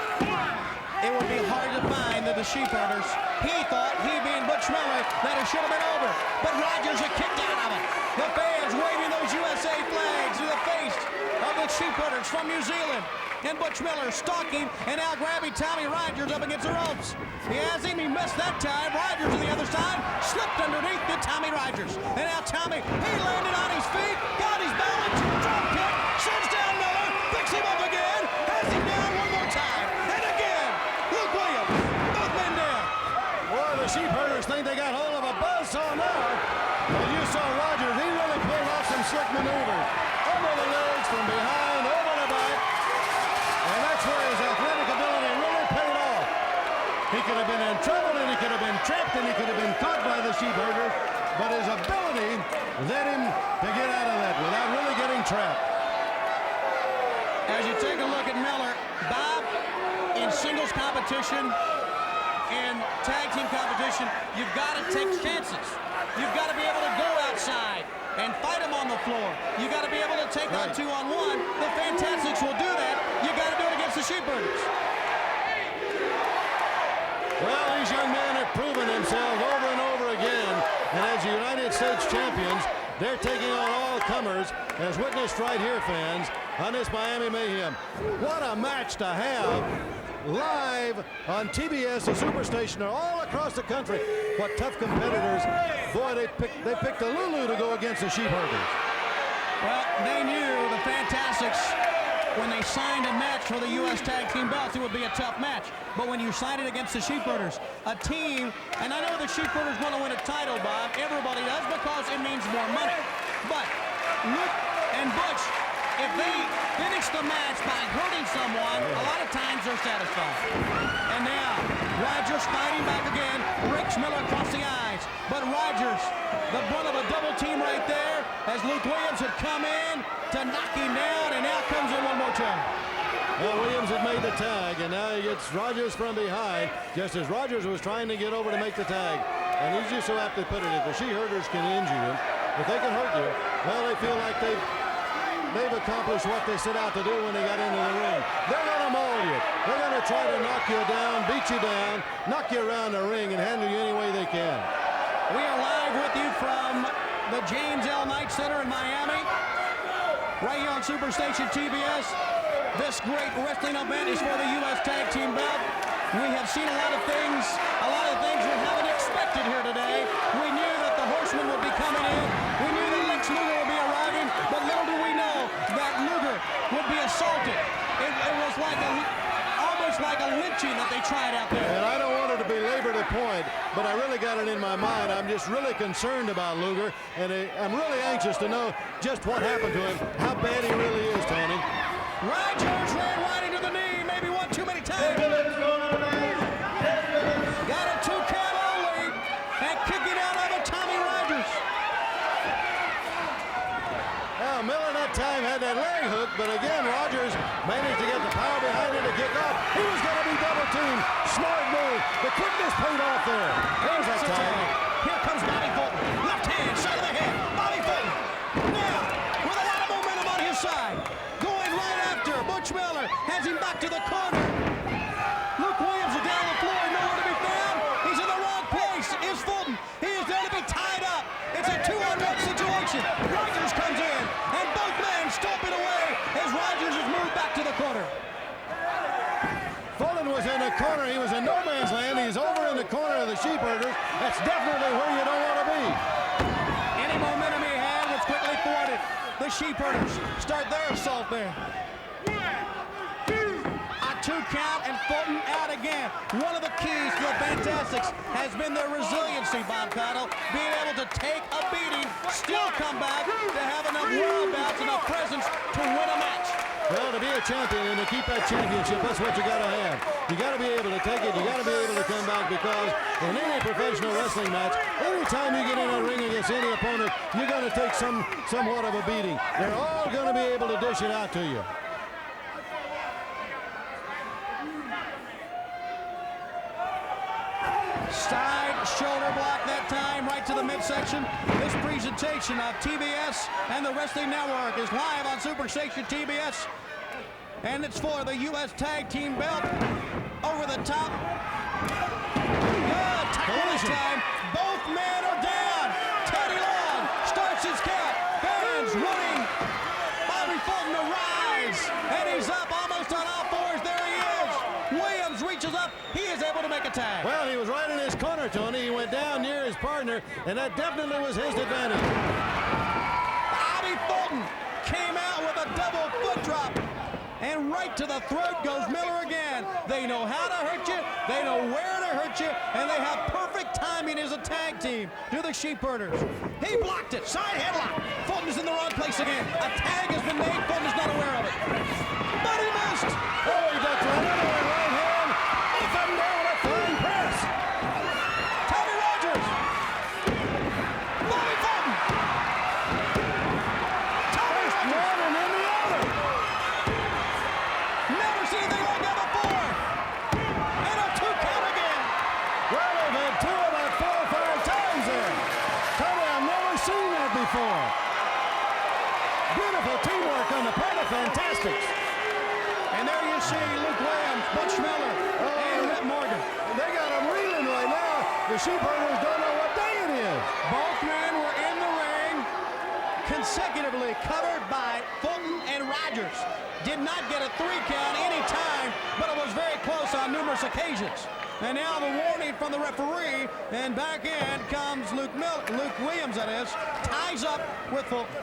it would be hard to find the Sheepherders. He thought, he being Butch Miller, that it should have been over. But Rogers had kicked out of it. The fans waving those USA flags in the face of the Sheepherders from New Zealand. And Butch Miller stalking and now grabbing Tommy Rogers up against the ropes. He has him, he missed that time. Rogers on the other side, slipped underneath the Tommy Rogers. And now Tommy, he landed on his feet, got his balance, drop kick, sends down Miller, picks him up again, has him down one more time. And again, Luke Williams, both men down. Boy, the Sheepherders think they got hold of a buzzsaw now. But you saw Rogers, he really pulled off some slick maneuvers. Over the legs, from behind, over the back. And that's where his athletic ability really paid off. He could have been in trouble, and he could have been trapped, and he could have been caught by the Sheepherders. But his ability led him to get out of that without really getting trapped. As you take a look at Miller, Bob, in singles competition, in tag team competition, you've got to take chances. You've got to be able to go outside and fight them on the floor. You've got to be able to take on 2-on-1. The Fantastics will do that. You've got to do it against the Sheepherders. Well, these young men have proven themselves over and over again. And as United States champions, they're taking on all comers, as witnessed right here, fans, on this Miami Mayhem. What a match to have live on TBS, the Superstation, all across the country. What tough competitors. Boy, they picked a Lulu to go against the Sheepherders. Well, they knew, the Fantastics, when they signed a match for the U.S. Tag Team belts, it would be a tough match. But when you sign it against the Sheepherders, a team, and I know the Sheepherders want to win a title, Bob, everybody does, because it means more money. But Luke and Butch, if they finish the match by hurting someone, a lot of times they're satisfied. And now, Rogers fighting back again, rakes Miller across the eyes. But Rogers, the brunt of a double team right there, as Luke Williams had come in to knock him down, and now comes in one more time. Well, Williams had made the tag, and now he gets Rogers from behind, just as Rogers was trying to get over to make the tag. And he's just so apt to put it, if the Sheepherders can injure you, if they can hurt you, well, they feel like they've accomplished what they set out to do when they got into the ring. They're going to maul you. They're going to try to knock you down, beat you down, knock you around the ring, and handle you any way they can. We are live with you from the James L. Knight Center in Miami, right here on Superstation TBS. This great wrestling event is for the U.S. Tag Team belt. We have seen a lot of things we haven't expected here today. We knew that the Horsemen would be coming in. We knew that Lex Luger would be arriving, but little do we know that Luger would be assaulted. It was like almost like a lynching that they tried out there. And I don't want to belabor the point, but I really got it in my mind. I'm just really concerned about Luger, and I'm really anxious to know just what happened to him, how bad he really is, Tony. Rogers ran right into the knee, maybe one too many times. Got a 2 count only, and kicking out of it, Tommy Rogers. Now, Miller that time had that leg hook, but again, Rogers managed to get the power behind it to kick off. He was going to be double teamed. Smart move. The quickness paid off there. There's that time. Here comes Bobby Fulton. Left hand, side of the head. Bobby Fulton. Now, with a lot of momentum on his side. Going right after. Butch Miller has him back to the corner. Luke Williams is down the floor, nowhere to be found. He's in the wrong place. Is Fulton. He is there to be tied up. It's a 2-on-1 situation. Rogers comes in, and both men stomping away as Rogers is moved back to the corner. Fulton was in the corner. He was in no man's land. He's over in the corner of the Sheepherders. That's definitely where you don't want to be. Any momentum he had was quickly thwarted. The Sheepherders start their assault there. 2 count, and Fulton out again. One of the keys to the Fantastics has been their resiliency, Bob Cottle, being able to take a beating, still come back to have enough whereabouts, enough presence to win a match. Well, to be a champion and to keep that championship, that's what you got to have. You got to be able to take it. You got to be able to come back, because in any professional wrestling match, anytime you get in a ring against any opponent, you're going to take somewhat of a beating. They're all going to be able to dish it out to you. Side shoulder block that time, right to the midsection. This presentation of TBS and the Wrestling Network is live on Superstation TBS. And it's for the U.S. Tag Team belt. Over the top. Good tackle this time. Both men are down. Teddy Long starts his count. Fans running. Bobby Fulton to rise. And he's up almost on all fours. There he is. Williams reaches up. He is able to make a tag. Well, he was right in his corner, Tony. He went down near his partner, and that definitely was his advantage. Bobby Fulton came out with a double foot drop. And right to the throat goes Miller again. They know how to hurt you. They know where to hurt you. And they have perfect timing as a tag team. Do the Sheepherders. He blocked it. Side headlock. Fulton's in the wrong place again. A tag has been made. Fulton's not aware of it. But he missed. Oh, he ducked right under the right hand. Up and down a flying press. Tony Rogers. Bobby Fulton. Tony Rogers. One and then the other. Never seen anything like that before. And a 2 count again. Well, they've had two about 4 or 5 times there. Tony, I've never seen that before. Beautiful teamwork on the part of Fantastics. And there you see Luke Williams, Butch Miller, and Rhett Morgan. They got them reeling right now. The Sheepherders don't know what day it is. Both men were in the ring consecutively, covered by Fulton and Rogers. Did not get a 3 count any time, but it was very close on numerous occasions. And now the warning from the referee, and back in comes Luke Williams, that is, ties up with Fulton.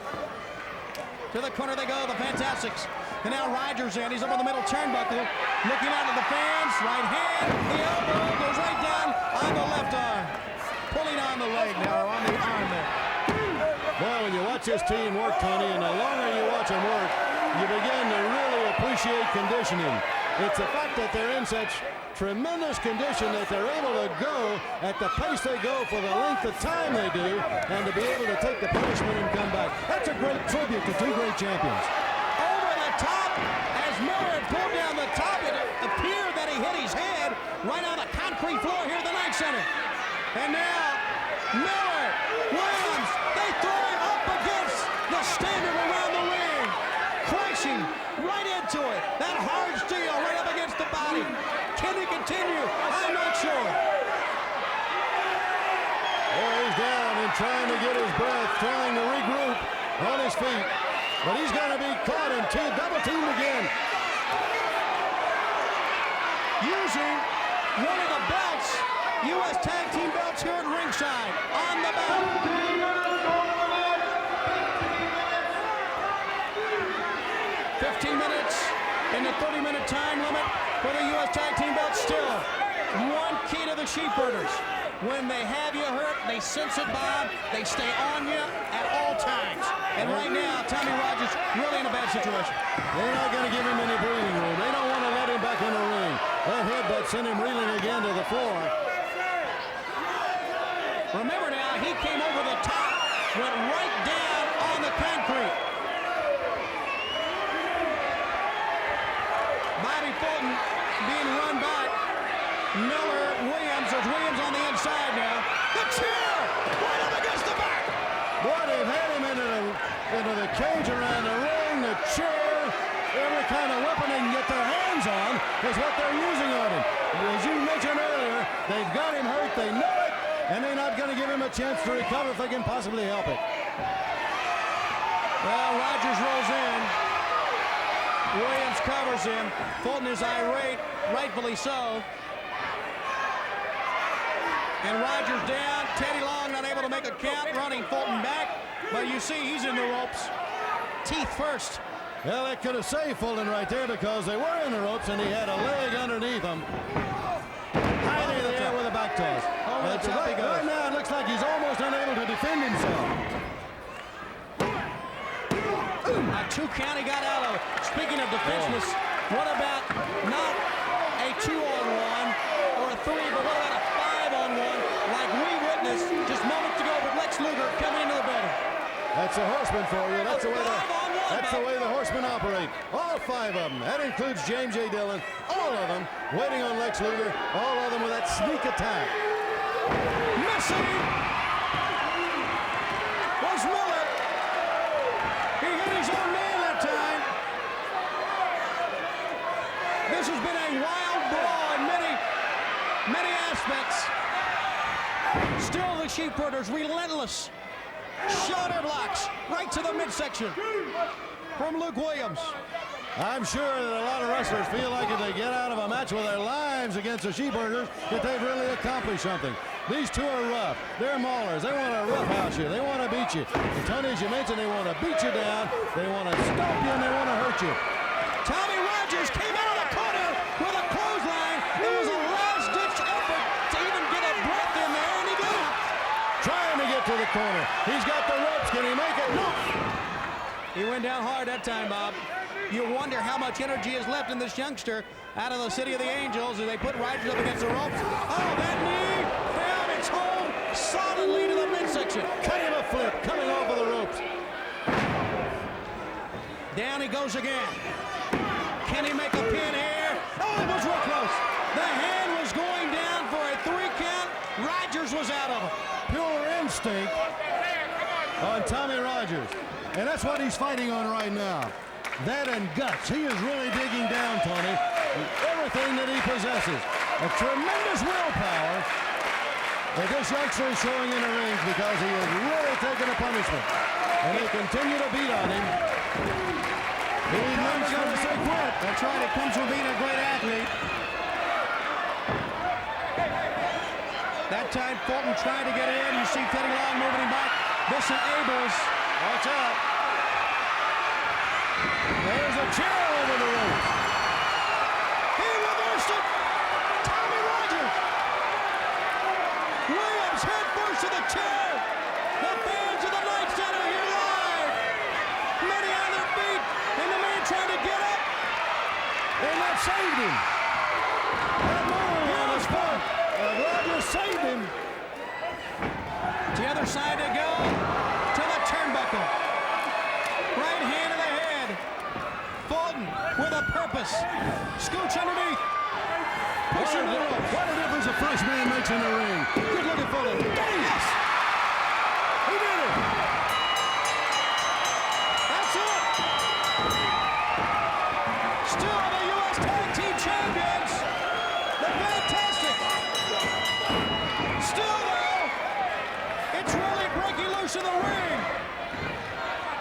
To the corner they go, the Fantastics. And now Rogers in. He's up on the middle turnbuckle. Looking out at the fans. Right hand. The elbow goes right down on the left arm. Pulling on the leg now, or on the arm there. Well, when you watch this team work, Tony, and the longer you watch them work, you begin to really appreciate conditioning. It's the fact that they're in such tremendous condition that they're able to go at the pace they go for the length of time they do, and to be able to take the punishment and come back. That's a great tribute to two great champions. Over the top, as Miller had pulled down the top, it appeared that he hit his head right on the concrete floor here at the Night Center. And now, Miller, Williams, they throw him up against the standard around the ring. Crashing right into it. That hard steel right up against the body. Can he continue? I'm not sure. Oh, he's down and trying to get his breath, trying to regroup on his feet. But he's going to be caught and double teamed again. Using one of the belts, U.S. Tag Team belts here at ringside, on the belt. 15 minutes in the 30-minute time limit for the U.S. Tag Team belt still. One key to the Sheepherders. When they have you hurt, they sense it, Bob. They stay on you at all times. And right now, Tommy Rogers really in a bad situation. They're not going to give him any breathing room. They don't want to let him back in the ring. That headbutt sent him reeling again to the floor. Remember now, he came over the top, went right down on the concrete. Bobby Fulton being run back. Miller, Williams, there's Williams on the inside now. The chair, right up against the back. Boy, they've had him into the cage around the ring, the chair, every kind of weapon they can get their hands on is what they're using on him. As you mentioned earlier, they've got him hurt, they know it, and they're not going to give him a chance to recover if they can possibly help it. Well, Rogers rolls in. Williams covers him. Fulton is irate, rightfully so. And Rogers down. Teddy Long not able to make a count, running Fulton back. But you see he's in the ropes. Teeth first. Well, that could have saved Fulton right there because they were in the ropes and he had a leg underneath him. High in the air with a back toss. Right now it looks like he's almost unable to defend himself. A 2 count he got out of. Speaking of defenseless, what about not a 2-on-1 or a 3, but what about a 5-on-1 like we witnessed just moments ago with Lex Luger coming into the building? That's a Horseman for you. That's the way the Horsemen operate. All 5 of them. That includes James J. Dillon. All of them waiting on Lex Luger. All of them with that sneak attack. Missing was Miller. He hit his own man that time. This has been a wild brawl in many aspects. Still the sheepherders relentless. Shoulder blocks right to the midsection from Luke Williams. I'm sure that a lot of wrestlers feel like if they get out of a match with their lives against the sheepherders, that they've really accomplished something. These two are rough. They're maulers. They want to roughhouse you. They want to beat you. And Tony, as you mentioned, they want to beat you down. They want to stomp you, and they want to hurt you. Tommy Rogers came out of the corner with a clothesline. It was a last-ditch effort to even get a breath in there, and he did it. Trying to get to the corner. He's got the ropes. Can he make it? No. He went down hard that time, Bob. You wonder how much energy is left in this youngster out of the City of the Angels as they put Rogers up against the ropes. Oh, that knee found its home solidly to the midsection. Kind of a flip coming off of the ropes. Down he goes again. Can he make a pin here? Oh, it was real close. The hand was going down for a 3 count. Rogers was out of it. Pure instinct on Tommy Rogers. And that's what he's fighting on right now. That and guts. He is really digging down, Tony, with everything that he possesses. A tremendous willpower that this youngster is showing in the rings because he is really taking a punishment. And they continue to beat on him. He's never going to say quit. That's right. It comes from being a great athlete. That time, Fulton tried to get in. You see Teddy Long moving him back. This enables. Watch out. There's a chair over the ropes. He reversed it. Tommy Rogers. Williams head first to the chair. The fans of the Night Center here live. Many on their feet. And the man trying to get up. And that saved him. That move on his foot. Rogers saved him. To the other side they go. To the turnbuckle. Right hand to the head. Fulton with a purpose. Scooch underneath. Pushing the ropes. What a difference a fresh man makes in the ring. Good looking Fulton. Yes! He did it. That's it. Still the U.S. Tag Team Champions. The Fantastic. Still though, it's really breaking loose in the ring.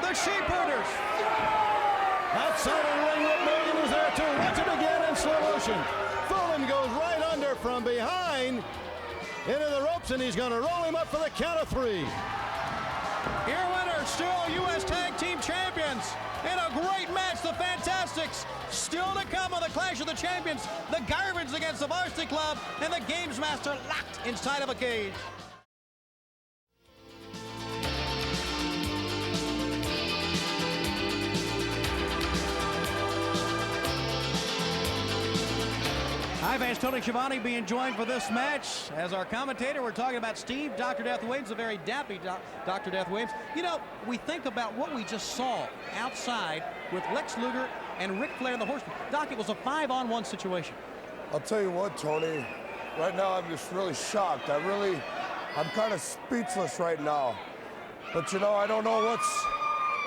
The Sheepherders. Outside of the ring, Rip Morgan was there too. Watch it again in slow motion. Fulton goes right under from behind into the ropes, and he's going to roll him up for the count of 3. Your winner, still U.S. Tag Team Champions. In a great match, the Fantastics. Still to come on the Clash of the Champions. The Garvins against the Varsity Club, and the Games Master locked inside of a cage. Hi, fans. Tony Schiavone being joined for this match. As our commentator, we're talking about Steve Dr. Death Williams, a very dappy Dr. Death Williams. You know, we think about what we just saw outside with Lex Luger and Ric Flair and the Horsemen. Doc, it was a 5-on-1 situation. I'll tell you what, Tony. Right now, I'm just really shocked. I'm kind of speechless right now. But, you know, I don't know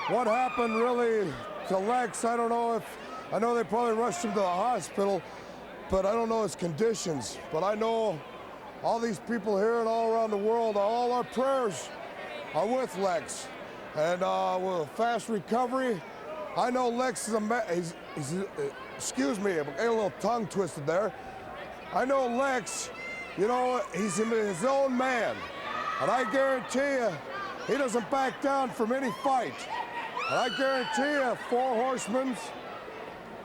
what happened really to Lex. I don't know I know they probably rushed him to the hospital. But I don't know his conditions. But I know all these people here and all around the world, all our prayers are with Lex. And with a fast recovery, I know Lex is excuse me, I got a little tongue twisted there. I know Lex, you know, he's his own man. And I guarantee you, he doesn't back down from any fight. And I guarantee you, 4 Horsemen,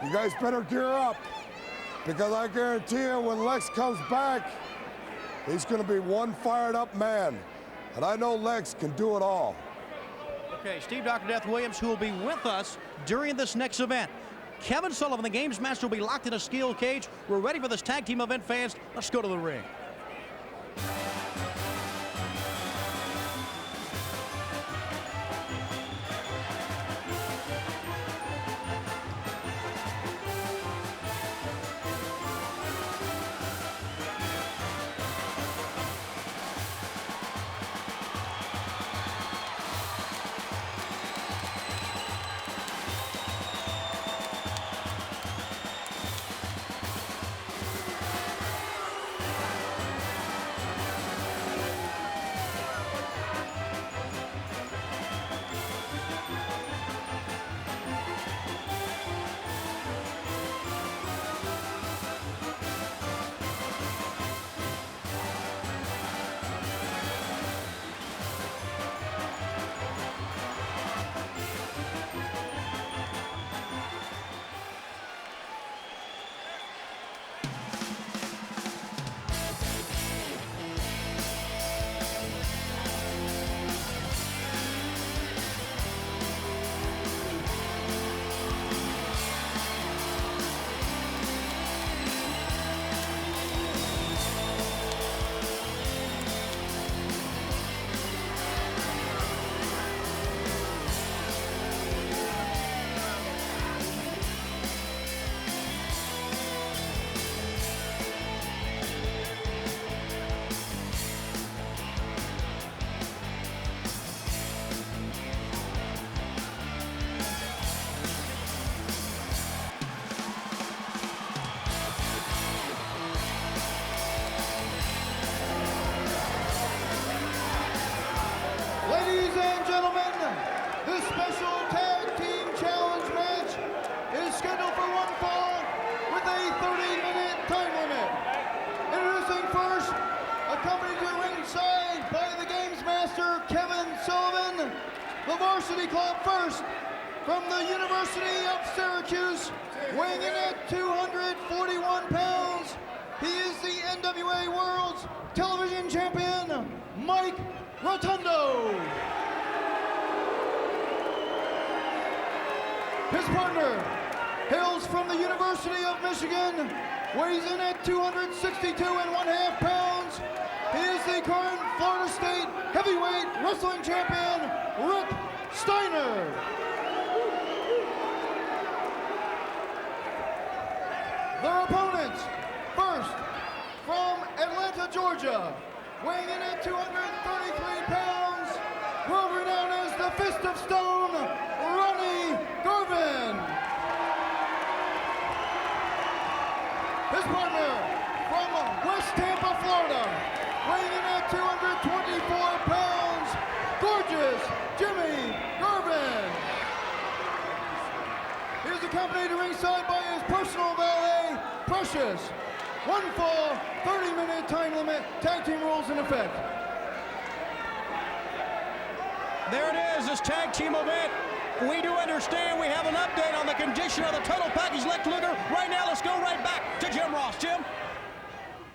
you guys better gear up. Because I guarantee you, when Lex comes back, he's going to be one fired-up man. And I know Lex can do it all. Okay, Steve Dr. Death Williams, who will be with us during this next event. Kevin Sullivan, the games master, will be locked in a steel cage. We're ready for this tag team event, fans. Let's go to the ring. Ladies and gentlemen, this special tag team challenge match is scheduled for one fall with a 30-minute time limit. Introducing first, accompanied to ringside by the games master Kevin Sullivan, the Varsity Club first from the University of Syracuse, weighing in at 241 pounds. He is the NWA World's Television Champion, Mike Rotundo. His partner hails from the University of Michigan, weighs in at 262.5 pounds. He is the current Florida State Heavyweight Wrestling Champion, Rick Steiner. Their opponents, first, from Atlanta, Georgia, weighing in at 233 pounds, world-renowned as the Fist of Stone, Garvin. His partner from West Tampa, Florida, weighing in at 224 pounds, gorgeous Jimmy Garvin. He is accompanied ringside by his personal valet, Precious. One fall, 30-minute time limit, tag team rules in effect. There it is, this tag team event. We do understand we have an update on the condition of the total package Lex Luger. Right now, let's go right back to Jim Ross. Jim?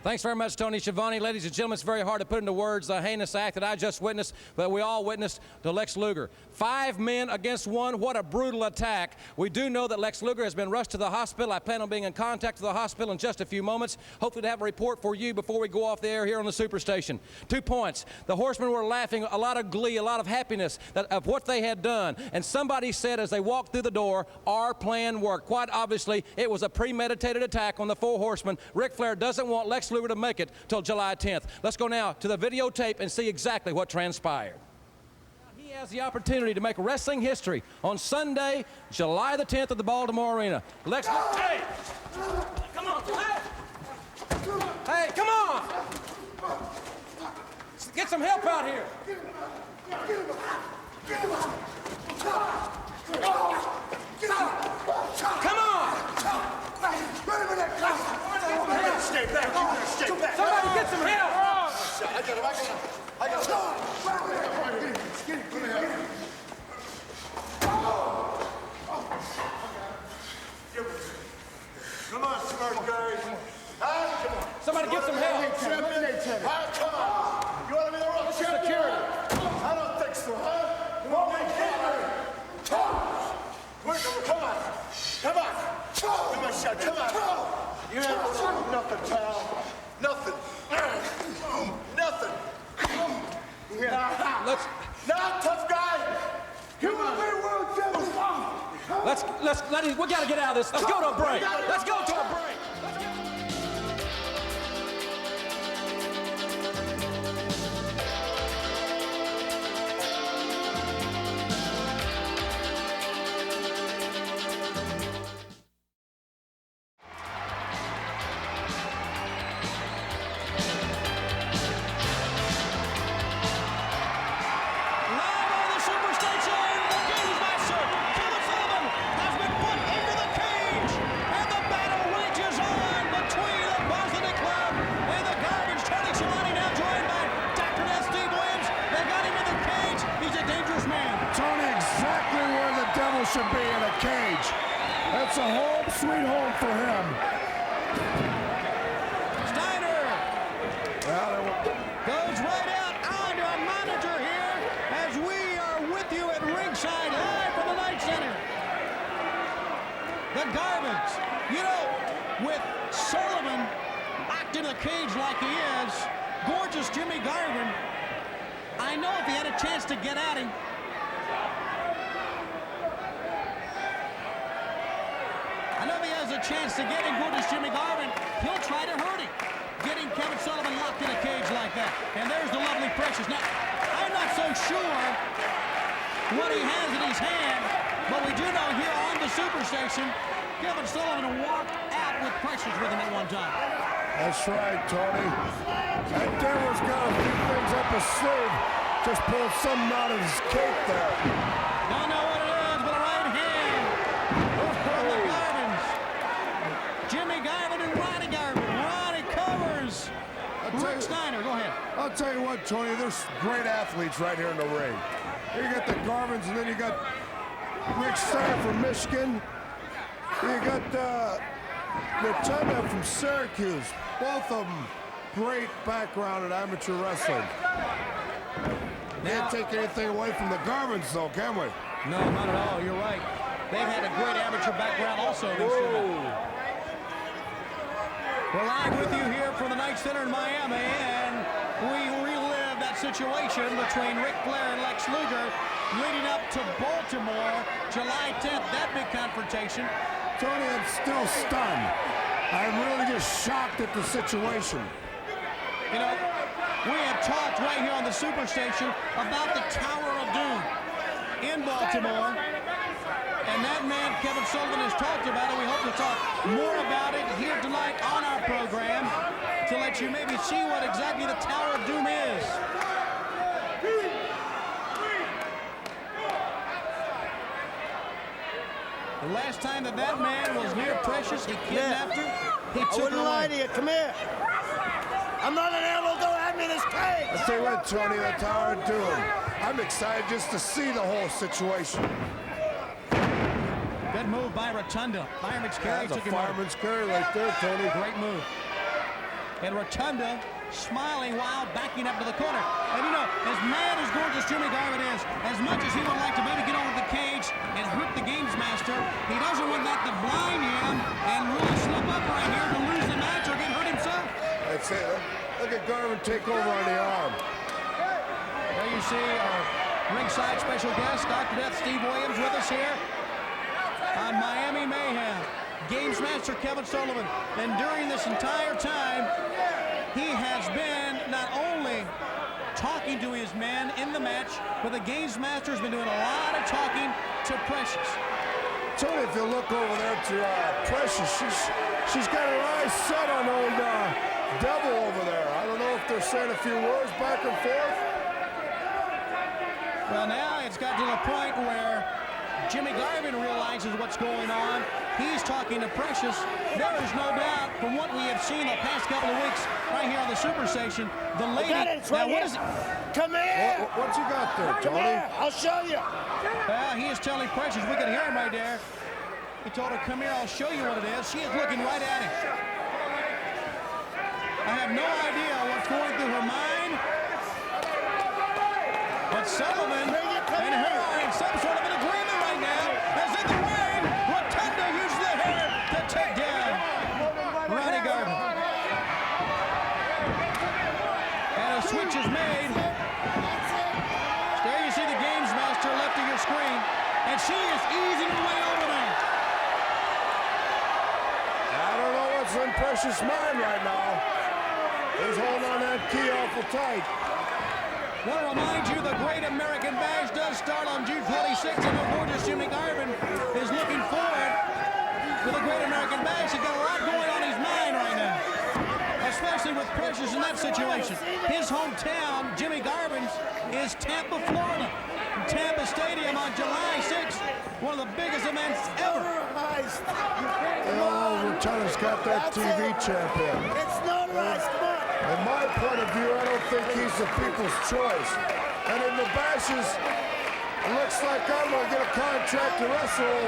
Thanks very much, Tony Schiavone. Ladies and gentlemen, it's very hard to put into words the heinous act that I just witnessed, but we all witnessed to Lex Luger. 5 men against 1. What a brutal attack. We do know that Lex Luger has been rushed to the hospital. I plan on being in contact with the hospital in just a few moments. Hopefully to have a report for you before we go off the air here on the Superstation. 2 points. The Horsemen were laughing, a lot of glee, a lot of happiness of what they had done. And somebody said as they walked through the door, our plan worked. Quite obviously, it was a premeditated attack on the 4 Horsemen. Ric Flair doesn't want Lex Luger to make it till July 10th. Let's go now to the videotape and see exactly what transpired. He has the opportunity to make wrestling history on Sunday, July the 10th at the Baltimore Arena. Lex Luger, hey! Come on, hey! Hey, come on! Get some help out here. Come on! Wait a minute! Stay back! You gotta stay back! Somebody get some help! I got him! Get him! Come on, smart guys! Come on! Somebody get some help! Come on! You want to be the rough security? I don't think so, huh? You want me to get You have nothing, pal. Nothing. Nothing. Let's Now, tough guy. Come on, world champion. we gotta get out of this. Let's go to a break. Let's go to a break. Should be in a cage. That's a home, sweet home for him. Steiner goes right out onto a monitor here as we are with you at ringside live from the Night Center. The Garvins, you know, with Sullivan locked in the cage like he is, gorgeous Jimmy Garvin, I know if he had a chance to get at him, chance to get him, gorgeous Jimmy Garvin, he'll try to hurt him, getting Kevin Sullivan locked in a cage like that. And there's the lovely Precious. Now, I'm not so sure what he has in his hand, but we do know here on the Superstation, Kevin Sullivan walked out with Precious with him at one time. That's right, Tony. That Devil's got a few things up his sleeve. Just pulled something out of his cake there. Don't know what it is, but a right hand from the Garvins. Jimmy Garvin and Ronnie Garvin. Ronnie covers Rick Steiner. Go ahead. I'll tell you what, Tony, there's great athletes right here in the ring. Here you got the Garvins, and then you got Rick Steiner from Michigan. You got Rotundo from Syracuse. Both of them great background in amateur wrestling. Can't take anything away from the Garvins, though, can we? No, not at all. You're right. They've had a great amateur background also. We're live with you here from the Night Center in Miami, and we relive that situation between Ric Flair and Lex Luger leading up to Baltimore, July 10th, that big confrontation. Tony, I'm still stunned. I'm really just shocked at the situation. You know, we have talked right here on the Superstation about the Tower of Doom in Baltimore. And that man, Kevin Sullivan, has talked about it. We hope to talk more about it here tonight on our program to let you maybe see what exactly the Tower of Doom is. The last time that man was near Precious, he kidnapped her. He took her away. lie to you. Come here. I'm not an animal. Don't have me in this cage. I'll tell you what, Tony, the Tower of Doom. I'm excited just to see the whole situation. Good move by Rotundo. Fireman's carry took him over. Fireman's carry right there, Tony. Great move. And Rotundo smiling while backing up to the corner. And you know, as mad as gorgeous Jimmy Garvin is, as much as he would like to maybe get over the cage and hurt the games master, he doesn't want that to blind him and really slip up right here to lose the match or get hurt himself. That's it. Look at Garvin take over on the arm. There you see our ringside special guest, Dr. Death Steve Williams, with us here on Miami Mayhem. Games master Kevin Sullivan. And during this entire time, he has been not only talking to his men in the match, but the games master has been doing a lot of talking to Precious. Tony, if you look over there to Precious, she's got her eyes set on old Devil over there. I don't know if they're saying a few words back and forth. Well, now it's got to the point where Jimmy Garvin realizes what's going on. He's talking to Precious. There is no doubt from what we have seen the past couple of weeks right here on the Superstation, the lady. Now, what is it? Come here. What you got there, Tony? Come here. I'll show you. Well, he is telling Precious, we can hear him right there. He told her, come here, I'll show you what it is. She is looking right at him. I have no idea what's going through her mind. But Sullivan and her are in some sort of an agreement right now. As in the ring, Rotundo uses the hair to take down Ronnie She is easing her way over there. I don't know what's in Precious' mind right now. He's holding on that key awful tight. I want to remind you the Great American Bash does start on June 26th, and the gorgeous Jimmy Garvin is looking forward to the Great American Bash. He's got a lot going on his mind right now, especially with Precious in that situation. His hometown, Jimmy Garvin's, is Tampa, Florida. Tampa Stadium on July 6th, one of the biggest events ever. Oh, Rotundo's got that TV champion. It's notarized. Come on. In my point of view, I don't think he's the people's choice. And in the bashes, it looks like I'm going to get a contract to wrestle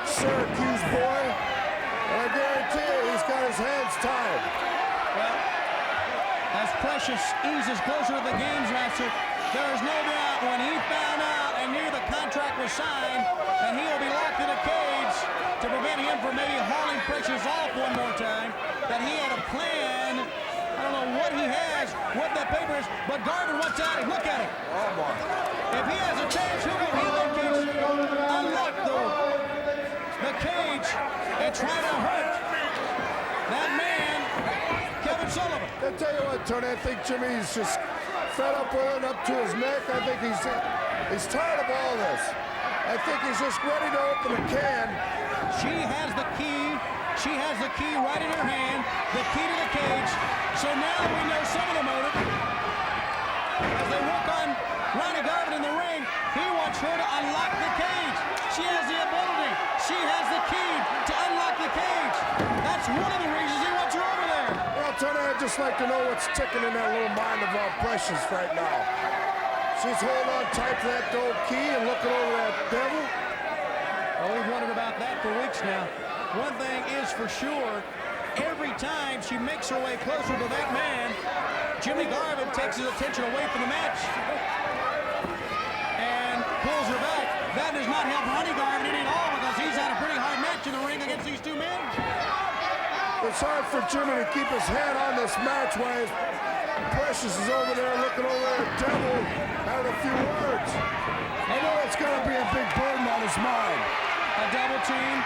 Syracuse boy. And I guarantee you, he's got his hands tied. Well, as Precious eases closer to the games master, there is no doubt when he found out and knew the contract was signed and he will be locked in a cage to prevent him from maybe hauling Precious off one more time, that he had a plan. I don't know what he has, what that paper is, but Garvin wants at him. Look at him. Oh, boy. If he has a chance, he'll go heel that cage, unlock the cage, and try to hurt that man, Kevin Sullivan. I tell you what, Tony, I think Jimmy's just fed up with it up to his neck. I think he's tired of all this. I think he's just ready to open a can. She has the key. She has the key right in her hand, the key to the cage. So now we know some of the motive. As they work on Ronnie Garvin in the ring, he wants her to unlock the cage. She has the ability. She has the key to unlock the cage. That's one of the reasons he wants her over there. Well, Tony, I'd just like to know what's ticking in that little mind of our Precious right now. She's holding on tight to that gold key and looking over that devil. Well, we've wondered about that for weeks now. One thing is for sure, every time she makes her way closer to that man, Jimmy Garvin takes his attention away from the match and pulls her back. That does not help Ronnie Garvin any at all because he's had a pretty hard match in the ring against these two men. It's hard for Jimmy to keep his head on this match while Precious is over there looking over at Devil, having a few words. I know it's got to be a big burden on his mind. A double team.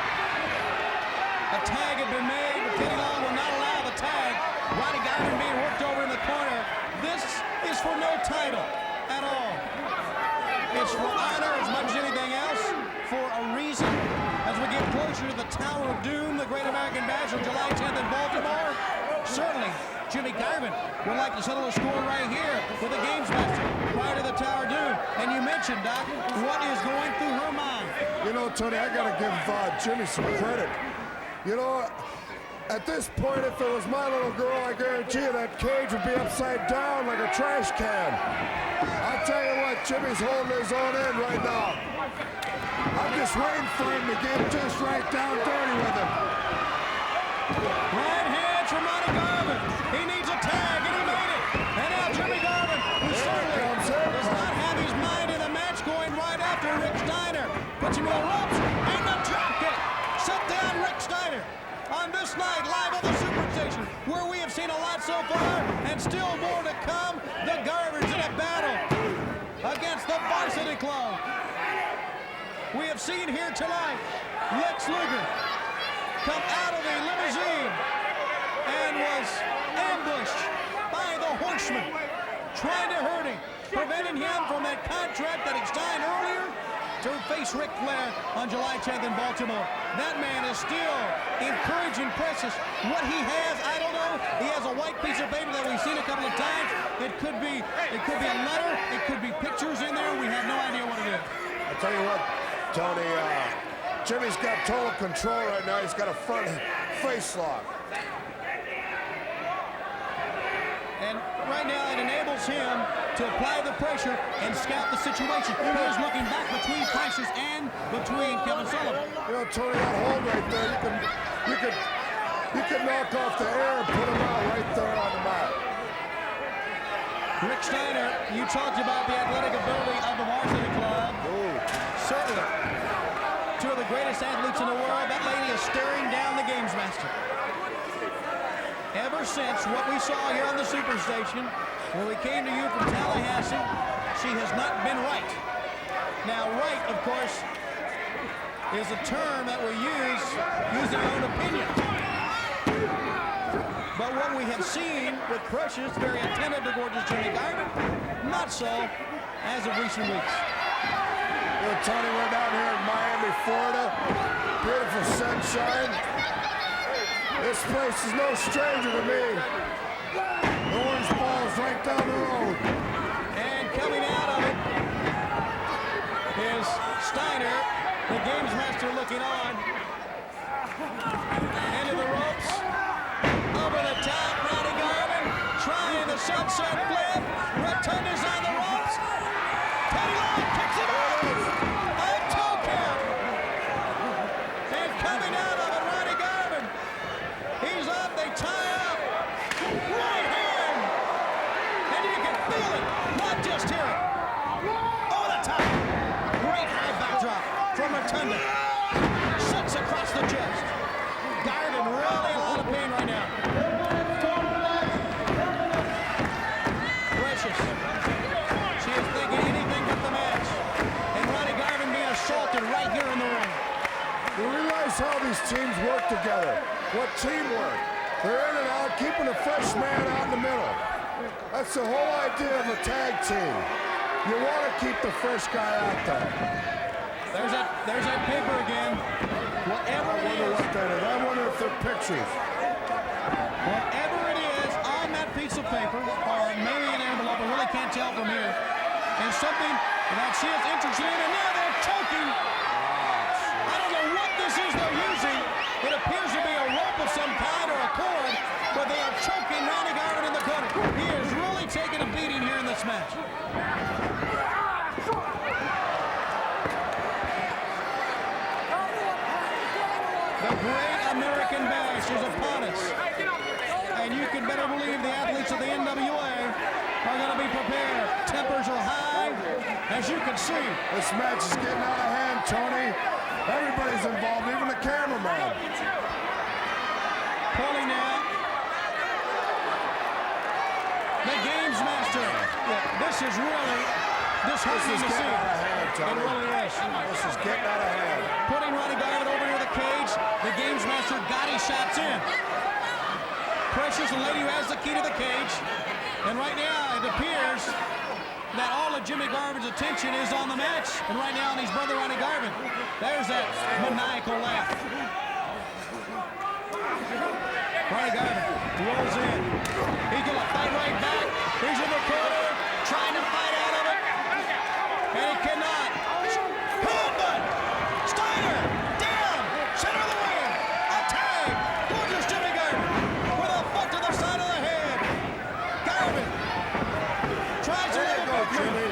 A tag had been made, but Kenny Long will not allow the tag. Ronnie Garvin being worked over in the corner. This is for no title at all. It's for honor as much as anything else, for a reason. As we get closer to the Tower of Doom, the Great American Bash on July 10th in Baltimore, certainly Jimmy Garvin would like to settle a score right here with the Games Master prior to the Tower of Doom. And you mentioned, Doc, what is going through her mind? You know, Tony, I got to give Jimmy some credit. You know, at this point, if it was my little girl, I guarantee you that cage would be upside down like a trash can. I'll tell you what, Jimmy's holding his own end right now. I'm just waiting for him to get just right down dirty with him. Right hands from Ronnie Garvin. He needs a tag, and he made it. And now Jimmy Garvin, who certainly does not have his mind in the match, going right after Rick Steiner. Puts him in the ropes, and the drop kick. Set down Rick Steiner on this night, live on the Superstation, where we have seen a lot so far, and still more to come. The Garvins in a battle against the Varsity Club. We have seen here tonight Lex Luger come out of a limousine and was ambushed by the Horsemen, trying to hurt him, preventing him from that contract that he signed earlier to face Ric Flair on July 10th in Baltimore. That man is still encouraging Precious. What he has, I don't know. He has a white piece of paper that we've seen a couple of times. It could be a letter. It could be pictures in there. We have no idea what it is. I'll tell you what, Tony, Jimmy's got total control right now. He's got a front face lock. And right now it enables him to apply the pressure and scout the situation. He is looking back between Precious and between Kevin Sullivan. You know, Tony, that hold right there, you can knock off the air and put him out right there on the mat. Rick Steiner, you talked about the athletic ability of the Varsity Club. Ooh. Certainly. Two of the greatest athletes in the world. That lady is staring down the Games Master. Ever since what we saw here on the Superstation, when we came to you from Tallahassee, she has not been right. Now, right, of course, is a term that we use our own opinion. But what we have seen with Precious, very attentive towards Jimmy Garvin, not so as of recent weeks. Well, Tony, we're down here in Miami, Florida. Beautiful sunshine. This place is no stranger to me. The orange ball's right down the road. And coming out of it is Steiner, the games master, looking on. Into the ropes. Over the top, Ronnie Garvin trying the sunset flip. Rotundo's on the ropes. Teddy Long picks him up. A toe count. And coming out of it, Ronnie Garvin. He's up, they tie up. Right hand. And you can feel it, not just hear it. Over the top. Great high backdrop from Rotundo. Sits across the chest. Garvin really in a lot of pain right now. Precious. She is thinking anything but the match. And Ronnie Garvin being assaulted right here in the ring. You realize how these teams work together. What teamwork. They're in and out, keeping a fresh man out in the middle. That's the whole idea of a tag team. You want to keep the fresh guy out there. There's that paper again. Whatever I wonder what that is. I wonder if they're pictures. Whatever it is on that piece of paper, or maybe an envelope, I really can't tell from here, and something that she is interested in, and now they're choking. I don't know what this is they're using. It appears to be a rope of some kind or a cord, but they are choking Ronnie Garvin in the corner. He is really taking a beating here in this match. The Great American Bash is upon us. And you can better believe the athletes of the NWA are going to be prepared. Tempers are high, as you can see. This match is getting out of hand, Tony. Everybody's involved, even the cameraman. Pulling now. The Games Master. Yeah, this is heartening to see. It really is. This is getting out of hand. Putting Ronnie Garvin over near the cage. The Games Master got his shots in. Precious, the lady who has the key to the cage. And right now, it appears that all of Jimmy Garvin's attention is on the match. And right now on his brother, Ronnie Garvin. There's that maniacal laugh. Ronnie Garvin rolls in. He's going to fight right back. He's in the corner, trying to fight out of it. And he cannot. Headbutt! Steiner! Down! Center of the ring! A tag! Gorgeous Jimmy Garvin with a foot to the side of the head. Garvin tries to let go, Jimmy.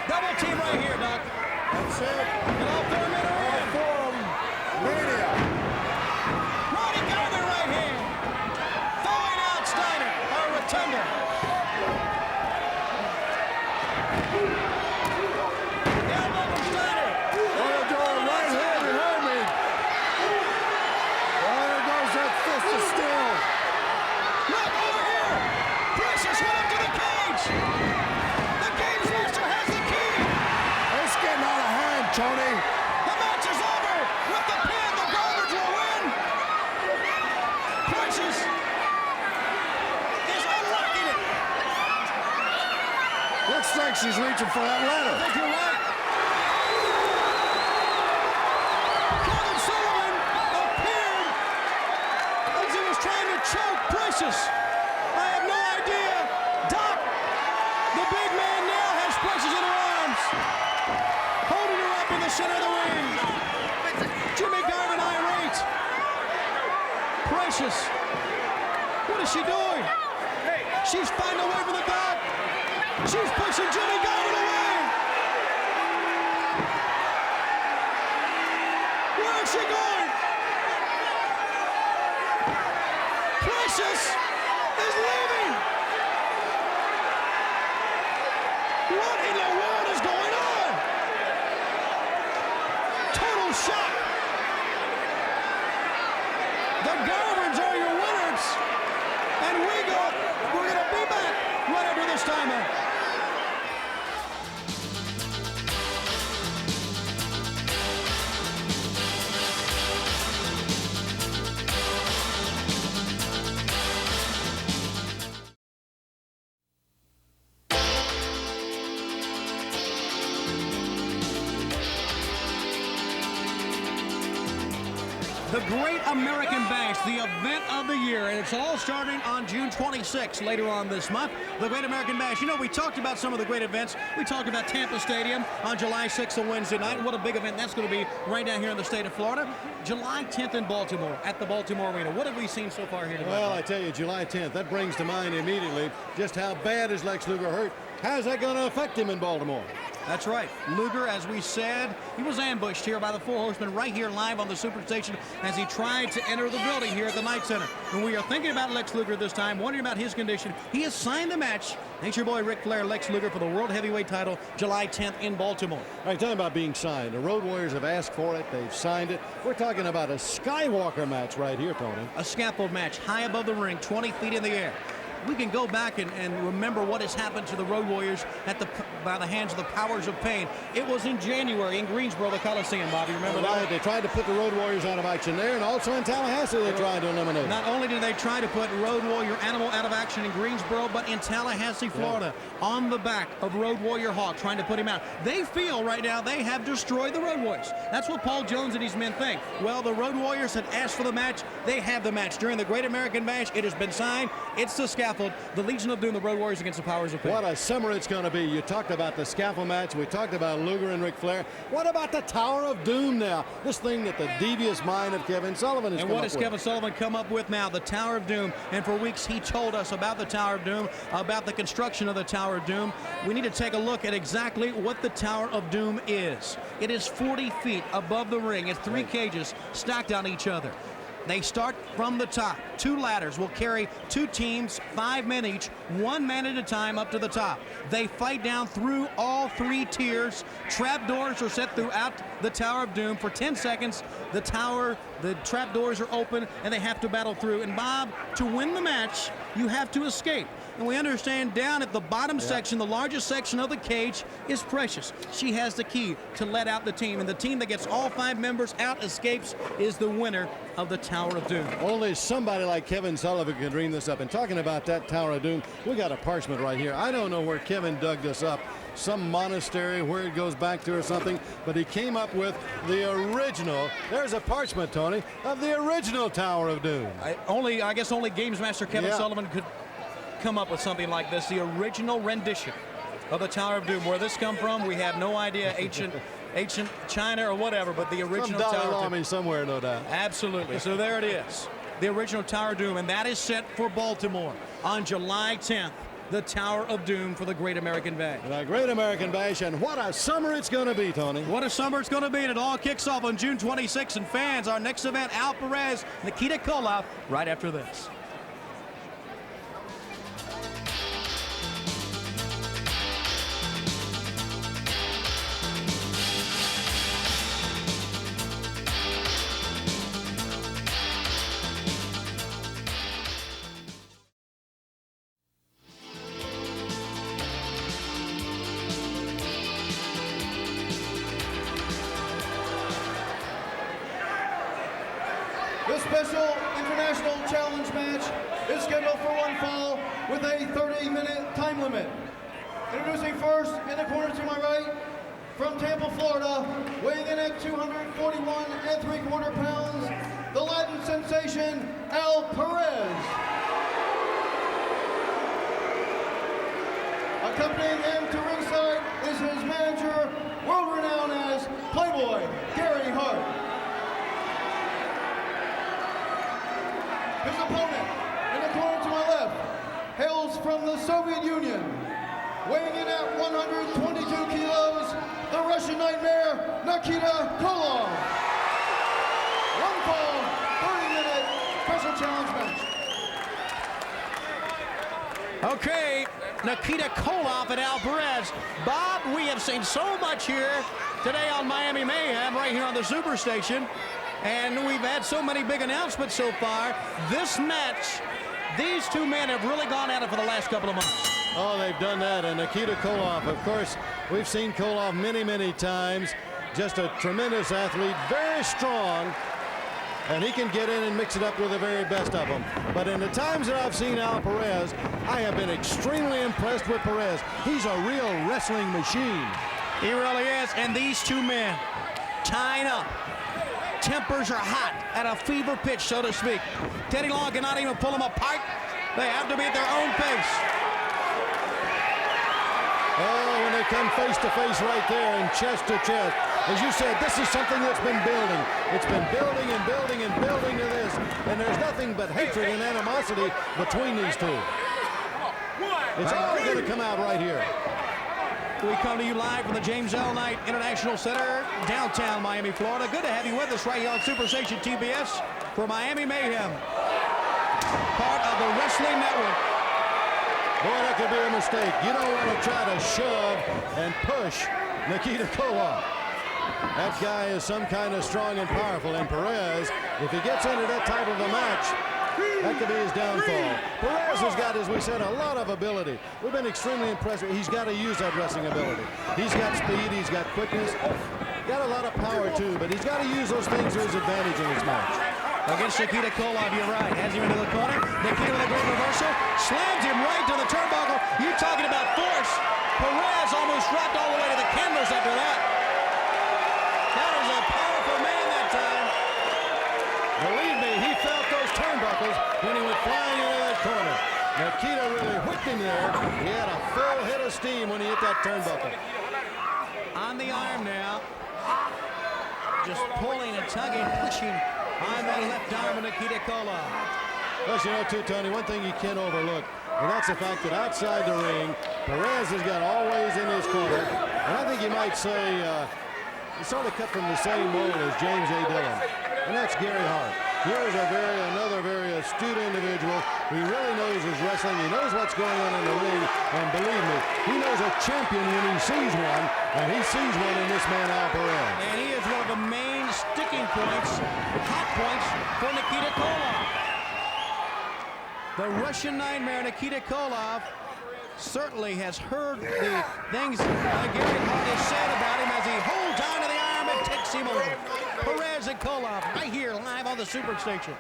Double team right here, Doc. That's it. And all 4 men are in. All 4 of them. Mania. Ronnie Garvin right hand. Throwing out Steiner, or Rotundo. Tony. The match is over with the pin. The Garvins will win. Precious is unlocking it. Looks like she's reaching for that ladder. I think you're right. Kevin Sullivan appeared as he was trying to choke Precious. I have no idea. Doc, the big man now has Precious in her arms. Holding her up in the center of the ring. Jimmy Garvin irate. Precious. What is she doing? She's fighting away from the Doc. She's pushing Jimmy Garvin away. Where is she going? Precious is leaving. What in the world is going on? Total shock. The Garvins are your winners. And we're going to be back right after this timeout. The Great American Bash, the event of the year, and it's all starting on June 26th, later on this month. The Great American Bash. You know, we talked about some of the great events. We talked about Tampa Stadium on July 6th, a Wednesday night. What a big event that's going to be right down here in the state of Florida. July 10th in Baltimore, at the Baltimore Arena. What have we seen so far here tonight? Well, I tell you, July 10th, that brings to mind immediately just how bad is Lex Luger hurt. How's that going to affect him in Baltimore? That's right. Luger, as we said, he was ambushed here by the Four Horsemen right here live on the Superstation as he tried to enter the building here at the Knight Center. When we are thinking about Lex Luger this time, wondering about his condition, he has signed the match. Thanks your boy Ric Flair, Lex Luger, for the World Heavyweight title July 10th in Baltimore. All right, talking about being signed. The Road Warriors have asked for it. They've signed it. We're talking about a Skywalker match right here, Tony. A scaffold match high above the ring, 20 feet in the air. We can go back and remember what has happened to the Road Warriors by the hands of the Powers of Pain. It was in January in Greensboro, the Coliseum, Bobby. Remember that? They tried to put the Road Warriors out of action there, and also in Tallahassee they tried to eliminate. Not only did they try to put Road Warrior Animal out of action in Greensboro, but in Tallahassee, Florida, on the back of Road Warrior Hawk, trying to put him out. They feel right now they have destroyed the Road Warriors. That's what Paul Jones and his men think. Well, the Road Warriors had asked for the match. They have the match. During the Great American Bash, it has been signed. It's the scaffold. The Legion of Doom, the Road Warriors against the Powers of Pain. What a summer it's going to be. You talked about the scaffold match. We talked about Luger and Ric Flair. What about the Tower of Doom now? This thing that the devious mind of Kevin Sullivan has come up with. And what has Kevin Sullivan come up with now? The Tower of Doom. And for weeks he told us about the Tower of Doom, about the construction of the Tower of Doom. We need to take a look at exactly what the Tower of Doom is. It is 40 feet above the ring. It's 3 cages stacked on each other. They start from the top. 2 ladders will carry 2 teams, 5 men each, 1 man at a time up to the top. They fight down through all 3 tiers. Trapdoors are set throughout the Tower of Doom. For 10 seconds, the trapdoors are open, and they have to battle through. And Bob, to win the match, you have to escape. And we understand down at the bottom section, the largest section of the cage, is Precious. She has the key to let out the team, and the team that gets all 5 members out escapes is the winner of the Tower of Doom. Only somebody like Kevin Sullivan can dream this up. And talking about that Tower of Doom, we got a parchment right here. I don't know where Kevin dug this up, some monastery where it goes back to or something, but he came up with the original, there's a parchment, Tony, of the original Tower of Doom. I guess only Games Master Kevin Sullivan could come up with something like this, the original rendition of the Tower of Doom. Where this come from, we have no idea. Ancient China or whatever, but the original Some Tower of Doom somewhere, no doubt. Absolutely. So there it is, the original Tower of Doom, and that is set for Baltimore on July 10th. The Tower of Doom for the Great American Bash. The Great American Bash, and what a summer it's going to be, Tony. What a summer it's going to be, and it all kicks off on June 26th. And fans, our next event, Al Perez, Nikita Koloff, right after this. This special international challenge match is scheduled for 1 fall with a 30-minute time limit. Introducing first, in the corner to my right, from Tampa, Florida, weighing in at 241 3/4 pounds, the Latin sensation, Al Perez. Accompanying him to ringside is his manager, world-renowned as Playboy, Gary Hart. His opponent, in the corner to my left, hails from the Soviet Union, weighing in at 122 kilos, the Russian Nightmare, Nikita Koloff. 1 fall, 30-minute special challenge match. Okay, Nikita Koloff and Al Perez. Bob, we have seen so much here today on Miami Mayhem, right here on the Superstation. And we've had so many big announcements so far. This match, these 2 men have really gone at it for the last couple of months. Oh, they've done that. And Nikita Koloff, of course, we've seen Koloff many, many times. Just a tremendous athlete, very strong. And he can get in and mix it up with the very best of them. But in the times that I've seen Al Perez, I have been extremely impressed with Perez. He's a real wrestling machine. He really is. And these 2 men, tying up. Tempers are hot at a fever pitch, so to speak. Teddy Long cannot even pull them apart. They have to be at their own pace. Oh, when they come face to face right there and chest to chest. As you said, this is something that's been building. It's been building and building and building to this. And there's nothing but hatred and animosity between these two. It's all going to come out right here. We come to you live from the James L. Knight International Center, downtown Miami, Florida. Good to have you with us right here on Superstation TBS for Miami Mayhem, part of the Wrestling Network. Boy, that could be a mistake. You don't want to try to shove and push Nikita Koloff. That guy is some kind of strong and powerful, and Perez, if he gets into that type of a match, that could be his downfall. Perez has got, as we said, a lot of ability. We've been extremely impressed. He's got to use that wrestling ability. He's got speed, he's got quickness, got a lot of power too, but he's got to use those things to his advantage in this match. Against Nikita Koloff, you're right. Has him into the corner. Nikita with a great reversal. Slams him right to the turnbuckle. You're talking about force. Perez almost dropped all the way to the canvas after that. That was a powerful man that time. Believe me, he felt those turnbuckles when he went flying into that corner. Nikita really whipped him there. He had a full head of steam when he hit that turnbuckle. On the arm now. Just pulling and tugging, pushing on that left arm of Nikita Koloff. Plus, you know, too, Tony, one thing you can't overlook, and that's the fact that outside the ring, Perez has got always in his corner. And I think you might say he's sort of cut from the same mold as James A. Dillon. And that's Gary Hart. Here's another very astute individual. He really knows his wrestling. He knows what's going on in the ring. And believe me, he knows a champion when he sees one. And he sees one in this man, Al Perez. And he is one of the main sticking points, hot points for Nikita Koloff. The Russian Nightmare, Nikita Koloff, certainly has heard the things that Gary Hart has said about him as he holds on to the arm and takes him over. Perez and Koloff right here live on the Superstation.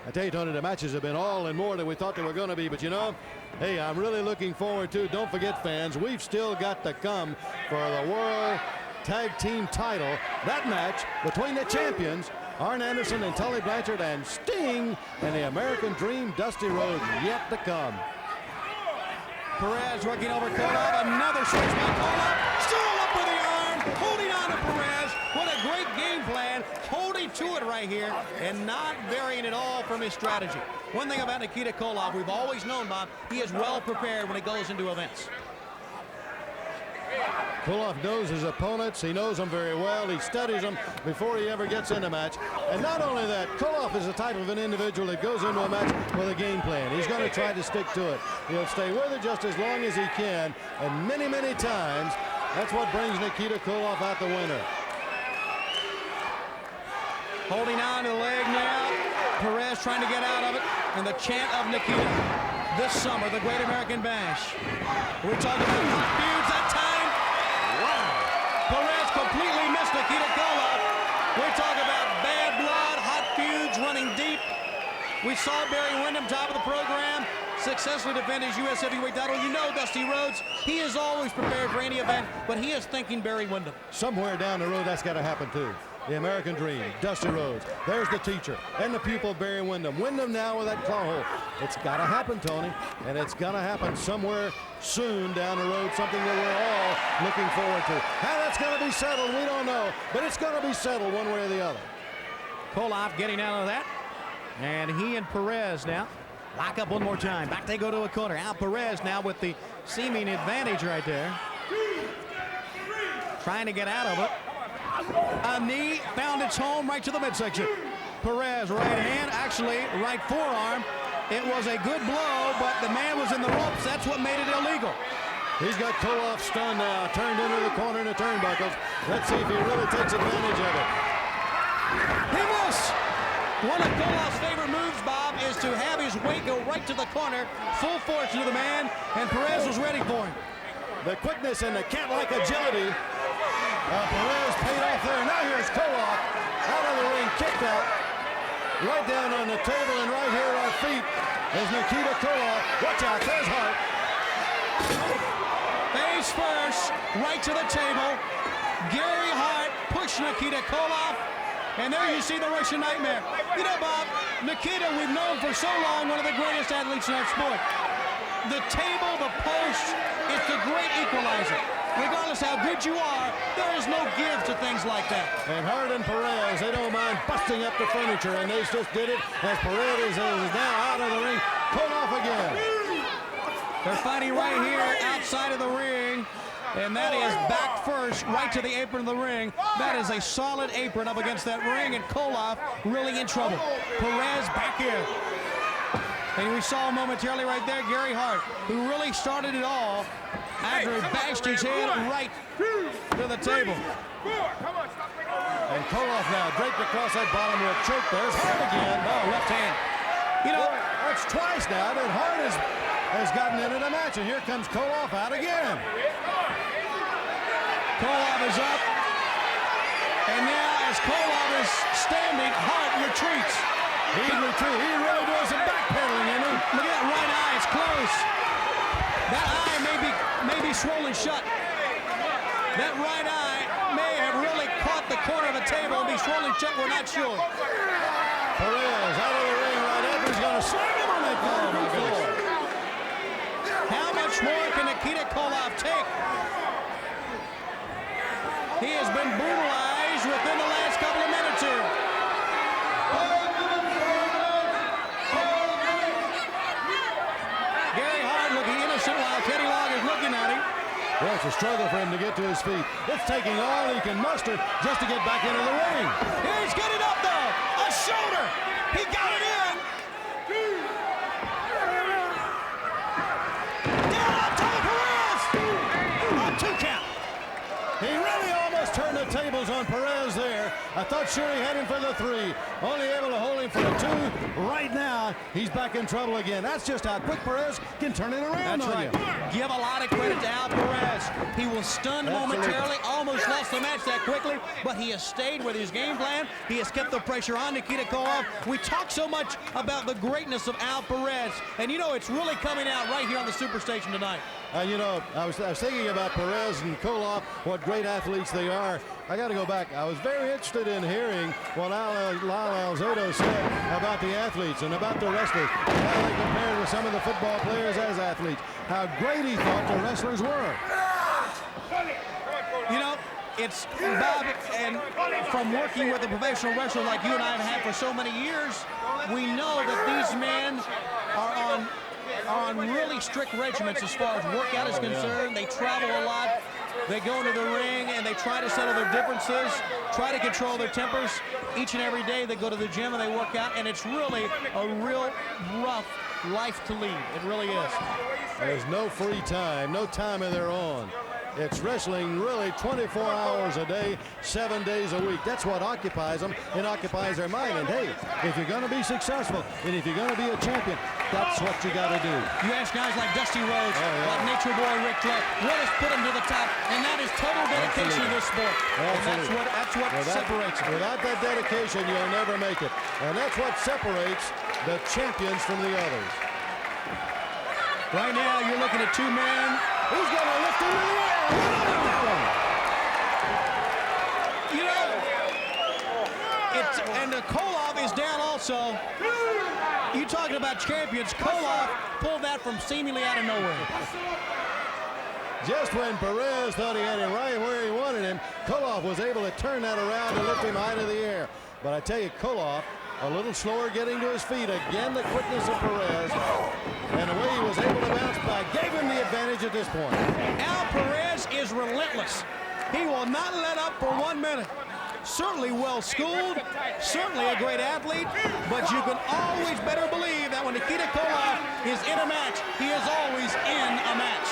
I tell you, Tony, the matches have been all and more than we thought they were going to be. But, you know, hey, I'm really looking forward to, don't forget, fans, we've still got to come for the World Tag Team title. That match between the champions, Arn Anderson and Tully Blanchard, and Sting and the American Dream, Dusty Rhodes, yet to come. Perez working over Koloff. Another switch by Koloff. Still up with the arm. Holding on to Perez. What a great game plan. Holding to it right here and not varying at all from his strategy. One thing about Nikita Koloff, we've always known, Bob, he is well prepared when he goes into events. Koloff knows his opponents. He knows them very well. He studies them before he ever gets in a match. And not only that, Koloff is the type of an individual that goes into a match with a game plan. He's going to try to stick to it. He'll stay with it just as long as he can. And many, many times, that's what brings Nikita Koloff out the winner. Holding on to the leg now. Perez trying to get out of it. And the chant of Nikita this summer, the Great American Bash. We're talking about hot feuds that time. Wow. Perez completely missed Nikita Koloff. We're talking about bad blood, hot feuds running deep. We saw Barry Windham, top of the program, successfully defend his U.S. heavyweight title. You know Dusty Rhodes, he is always prepared for any event, but he is thinking Barry Windham. Somewhere down the road, that's got to happen too. The American Dream, Dusty Rhodes. There's the teacher and the pupil, Barry Windham. Windham now with that claw hold. It's got to happen, Tony, and it's going to happen somewhere soon down the road, something that we're all looking forward to. How that's going to be settled, we don't know, but it's going to be settled one way or the other. Koloff getting out of that, and he and Perez now lock up one more time. Back they go to a corner. Al Perez now with the seeming advantage right there. Trying to get out of it. A knee found its home right to the midsection. Perez right hand, actually right forearm. It was a good blow, but the man was in the ropes. That's what made it illegal. He's got Koloff stunned now, turned into the corner in the turnbuckles. Let's see if he really takes advantage of it. He missed. One of Koloff's favorite moves, Bob, is to have his weight go right to the corner, full force to the man, and Perez was ready for him. The quickness and the cat-like agility. Perez paid off there. Now here's Koloff out of the ring, kicked out. Right down on the table and right here at our feet is Nikita Koloff. Watch out, there's Hart. Face first, right to the table. Gary Hart pushed Russian Nikita Koloff. And there you see the Russian Nightmare. You know, Bob, Nikita, we've known for so long, one of the greatest athletes in our sport. The table, the post, it's the great equalizer. Regardless how good you are, there is no give to things like that. And Hart and Perez, they don't mind busting up the furniture, and they just did it as Perez is now out of the ring. Koloff again. They're fighting right here outside of the ring. And that is back first, right to the apron of the ring. That is a solid apron up against that ring, and Koloff really in trouble. Perez back in. And we saw momentarily right there Gary Hart, who really started it all after he bashed his head right to the table. And Koloff now draped across that bottom rope choke. There's Hart again. Oh, left hand. You know, that's twice now that Hart has gotten into the match, and here comes Koloff out again. Koloff is up, and now as Koloff is standing, Hart retreats. He retreats. He really doing some backpedaling, isn't he? Look at that right eye, it's close. That eye may be swollen shut. That right eye may have really caught the corner of a table and be swollen shut, we're not sure. Perez out of the ring right after he's going to slam him on that concrete floor. How much more can Nikita Koloff take? He has been brutalized within the last couple of minutes here. Gary Hart looking innocent while Teddy Long is looking at him. Well, it's a struggle for him to get to his feet. It's taking all he can muster just to get back into the ring. He's getting up, though. A shoulder. He got it in. Down on top of Perez. A 2 count. He really almost turned the tables on Perez there. I thought sure he had him for the 3. Only able to hold him for the 2. Right now, he's back in trouble again. That's just how quick Perez can turn it around. That's right. Give a lot of credit to Al Perez. He was stunned momentarily, almost lost the match that quickly, but he has stayed with his game plan. He has kept the pressure on Nikita Koloff. We talk so much about the greatness of Al Perez, and you know it's really coming out right here on the Superstation tonight. You know, I was thinking about Perez and Koloff, what great athletes they are. I got to go back. I was very interested in hearing what Lyle Alzado said about the athletes and about the wrestlers, how they compared with some of the football players as athletes, how great he thought the wrestlers were. You know, it's Bob, and from working with a professional wrestler like you and I have had for so many years, we know that these men are on really strict regiments as far as workout is concerned. They travel a lot. They go into the ring and they try to settle their differences, try to control their tempers. Each and every day they go to the gym and they work out, and it's really a real rough life to lead. It really is. There's no free time, no time of their own. It's wrestling really 24 hours a day, 7 days a week. That's what occupies them. It occupies their mind. And hey, if you're going to be successful and if you're going to be a champion, that's what you got to do. You ask guys like Dusty Rhodes, like Nature Boy Ric Flair, what has put them to the top? And that is total dedication to this sport. And that's what separates them. Without that dedication, you'll never make it. And that's what separates the champions from the others. Right now, you're looking at 2 men. He's going to lift him in the air. You know, and Koloff is down also. You talking about champions, Koloff pulled that from seemingly out of nowhere. Just when Perez thought he had him right where he wanted him, Koloff was able to turn that around and lift him high to the air. But I tell you, Koloff, a little slower getting to his feet. Again, the quickness of Perez. And the way he was able to bounce back gave him the advantage at this point. Al Perez is relentless. He will not let up for 1 minute. Certainly well-schooled, certainly a great athlete, but you can always better believe that when Nikita Koloff is in a match, he is always in a match.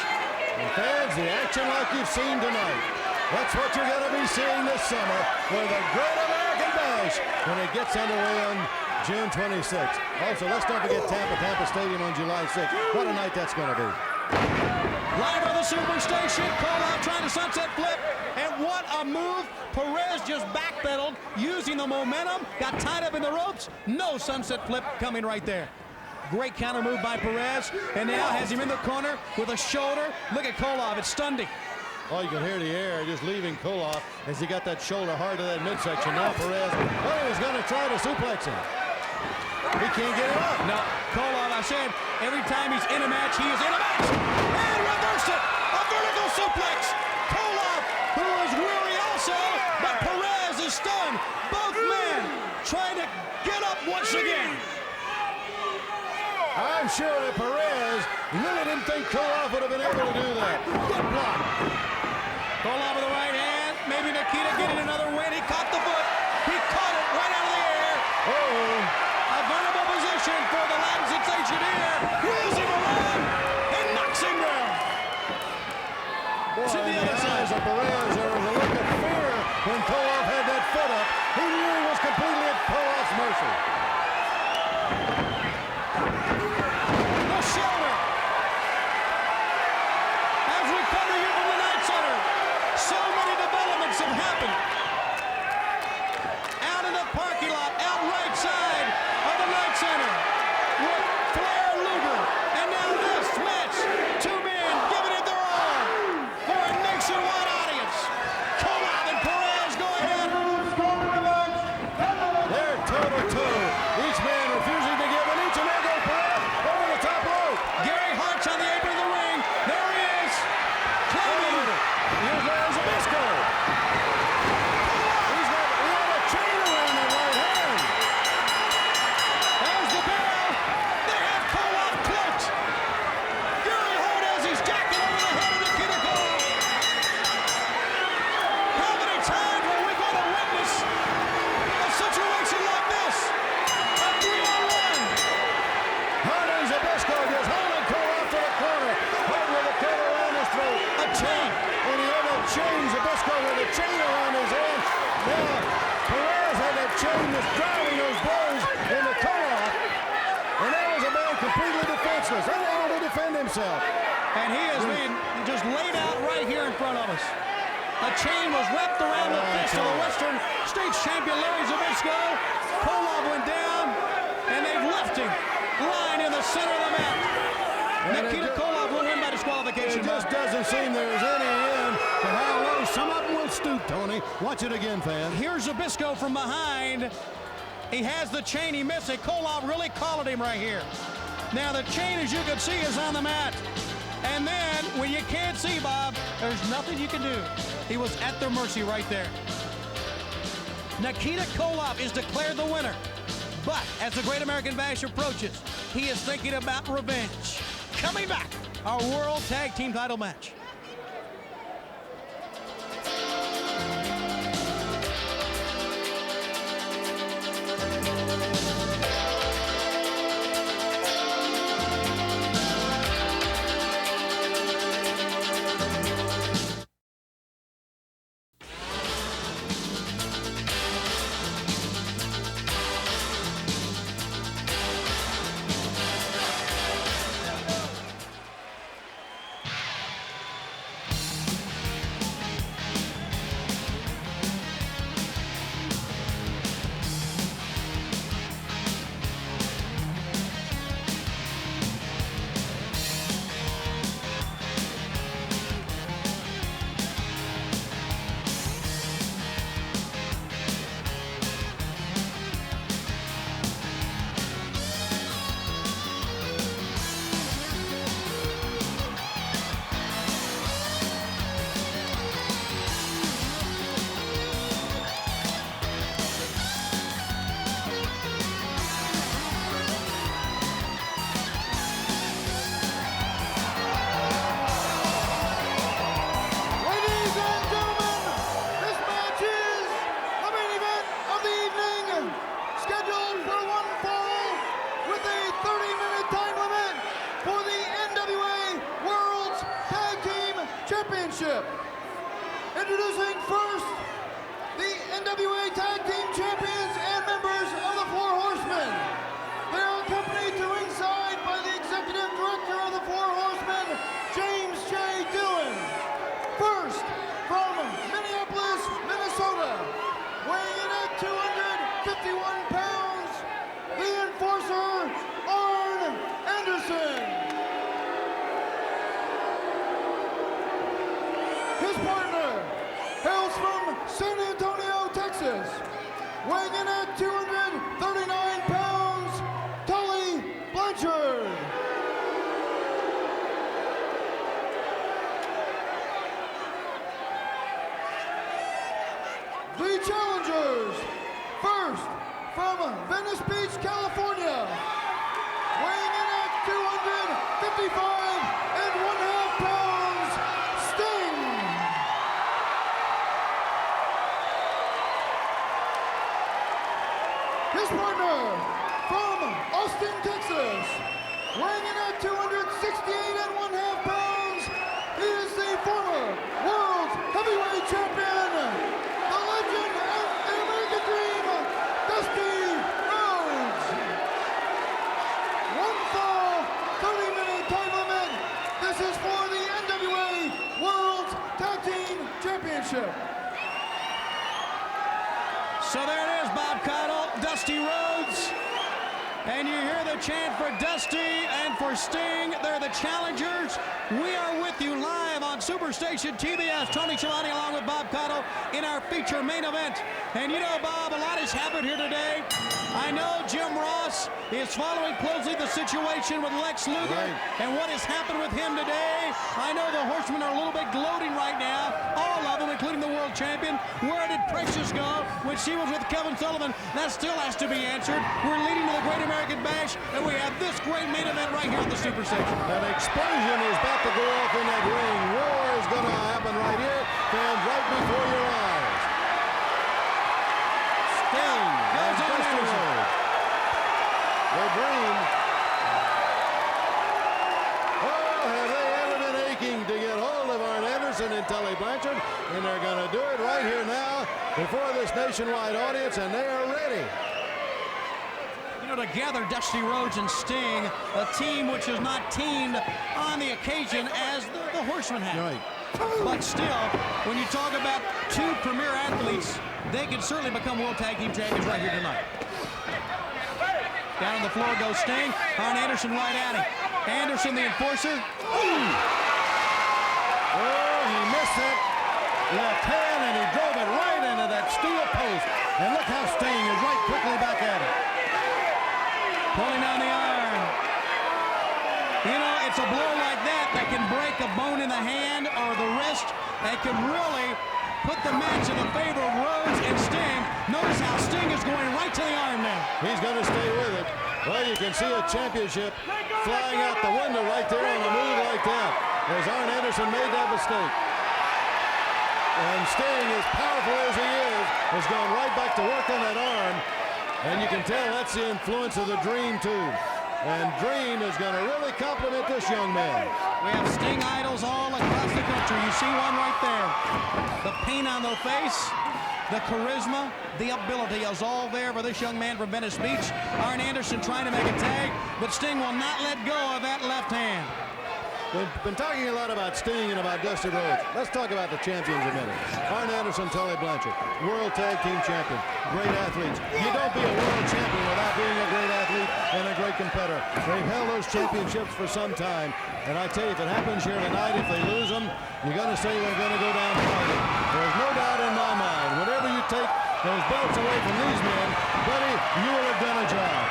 And fans, the action like you've seen tonight, that's what you're going to be seeing this summer with the Great American Bash when it gets underway on June 26th. Also, let's not forget Tampa Stadium on July 6th. What a night that's going to be. Live on the Superstation, Koloff trying to sunset flip, and what a move. Perez just backpedaled, using the momentum, got tied up in the ropes. No sunset flip coming right there. Great counter move by Perez, and now has him in the corner with a shoulder. Look at Koloff, it's stunned him. Oh, you can hear the air just leaving Koloff as he got that shoulder hard to that midsection. Now Perez, oh, he's going to try to suplex him. He can't get it up. No, Koloff, I said, every time he's in a match, he is in a match. And reverse it. A vertical suplex. Koloff, who is weary also, but Perez is stunned. Both men trying to get up once again. I'm sure that Perez really didn't think Koloff would have been able to do that. Good block. Koloff with the right hand. Maybe Nikita getting another win. He caught the foot. He caught it right out of the air. Oh. A vulnerable position for the Latin sensation here. Wheels him around and knocks him down. Boy, To the other side. Of Perez, there was a look of fear when Koloff had that foot up. He knew he was completely at Koloff's mercy. The shoulder. As we come to you from the Night Center, so many developments have happened. Out in the parking lot, out right side of the Night Center, with Flair Luger, and now this match, two men giving it their all for a nationwide audience. Koloff and Perez going at it. They're toe-to-toe. Each man refusing to give an inch, and there goes Perez over the top rope. Gary Hart's on the apron of the ring. There he is. Climbing. Here's Zabisco. He had a chain around that right hand. There's the bell. They have Koloff cloaked. Gary Hart has his jacket over the head of Nikita Koloff. How many times are we going to witness a situation like this? A 3-on-1. Hart and Zabisco just holding Koloff to the corner. Hart with a cover around his throat. A chain. And he had that chain, Zabisco with a chain around his head. Now, Perez had that chain that's driving those blows into Koloff. And that was a man completely defenseless, unable to defend himself. And he is being just laid out right here in front of us. A chain was wrapped around the fist of the Western States champion Larry Zabisco. Koloff went down, and they've left him lying in the center of the mat. And Nikita Koloff will win by disqualification. It just doesn't seem there's any end to how low some of them will stoop, Tony. Watch it again, fans. Here's Zabisco from behind. He has the chain. He missed it. Koloff really collared him right here. Now the chain, as you can see, is on the mat. And then, when you can't see, Bob, there's nothing you can do. He was at their mercy right there. Nikita Koloff is declared the winner. But as the Great American Bash approaches, he is thinking about revenge. Coming back, our World Tag Team title match. Championship. Introducing first, the NWA Tag Team Champions and members of the Four Horsemen. They are accompanied to ringside by the Executive Director of the Four Horsemen, James J. Dillon. First, from Minneapolis, Minnesota, weighing in at 251 pounds, the Enforcer, Arn Anderson. His first, from Venice Beach, California, weighing in at 255.5 pounds, Sting. His partner, from Austin, Texas, weighing in at 268.5 pounds, he is the former world heavyweight champion, the legend of the American Dream, Dusty Rhodes. One fall, 30-minute time limit. This is for the NWA World Tag Team Championship. So there it is, Bob Caudle, Dusty Rhodes. And you hear the chant for Dusty and for Sting. They're the challengers. We are with you live on Superstation TBS. Tony Schiavone along with Bob Caudle in our feature main event. And you know, Bob, a lot has happened here today. I know Jim Ross is following closely the situation with Lex Luger and what has happened with him today. I know the Horsemen are a little bit gloating right now, all of them, including the world champion. Where did Precious go when she was with Kevin Sullivan? That still has to be answered. We're leading to the Great American Bash, and we have this great main event right here on the Superstation. An explosion is about to go off in that ring. War is going to happen right here, fans, right before your eyes. Sting and Dusty Rhodes. The Dream. Oh, have they ever been aching to get hold of Arn Anderson and Tully Blanchard? And they're going to do it right here now before this nationwide audience, and they are ready. Together, Dusty Rhodes and Sting, a team which is not teamed on the occasion as the Horsemen have. Right. But still, when you talk about two premier athletes, they can certainly become World Tag Team Champions right here tonight. Down on the floor goes Sting. Arn Anderson right at him. Anderson, the enforcer. Ooh. Oh, he missed it. Left hand, and he drove it right into that steel post. And look how Sting is right quickly back at it. Pulling down the arm. You know, it's a blow like that that can break a bone in the hand or the wrist and can really put the match in the favor of Rhodes and Sting. Notice how Sting is going right to the arm now. He's going to stay with it. Well, you can see a championship flying out the window right there on a move like that as Arn Anderson made that mistake. And Sting, as powerful as he is gone right back to work on that arm. And you can tell that's the influence of the Dream, too. And Dream is going to really compliment this young man. We have Sting idols all across the country. You see one right there. The paint on the face, the charisma, the ability is all there for this young man from Venice Beach. Arn Anderson trying to make a tag, but Sting will not let go of that left hand. We've been talking a lot about Sting and about Dusty Rhodes. Let's talk about the champions a minute. Arn Anderson, Tully Blanchard, World Tag Team Champion, great athletes. You don't be a world champion without being a great athlete and a great competitor. They've held those championships for some time, and I tell you, if it happens here tonight, if they lose them, you're going to say they're going to go down fighting. There's no doubt in my mind, whenever you take those belts away from these men, buddy, you will have done a job.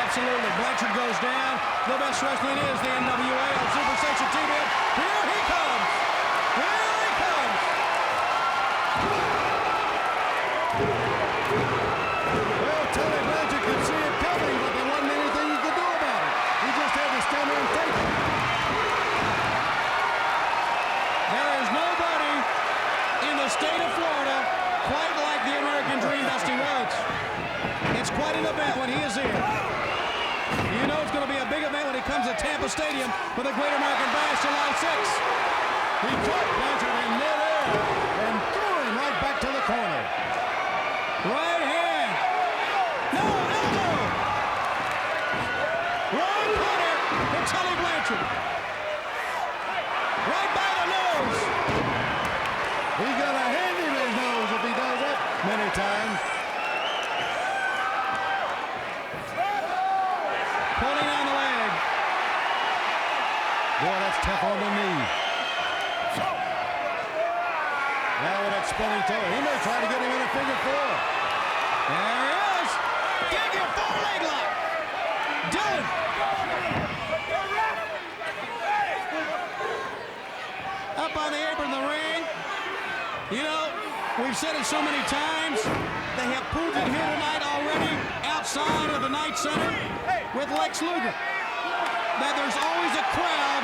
Absolutely. Blanchard goes down. The best wrestling is the NWA on Superstation TV. Here he comes. Here he comes. Well, Tully Blanchard could see it coming, but there wasn't anything he could do about it. He just had to stand there and take it. There is nobody in the state of Florida quite like the American Dream, Dusty Rhodes. It's quite an event when he is here. You know it's going to be a big event when he comes to Tampa Stadium for the Great American Bash July 6th. He caught Blanchard in midair and threw him right back to the corner. Right hand. No, elbow. Wrong corner for Tully Blanchard. Right by the nose. He's got a hand in his nose if he does that many times. Pulling on the leg. Boy, that's tough on the knee. Now with that spinning toe, he may try to get him in a figure four. There he is. Figure four leg lock. Dylan. Up on the apron of the ring. You know, we've said it so many times. They have proved it here outside of the Night Center with Lex Luger. That there's always a crowd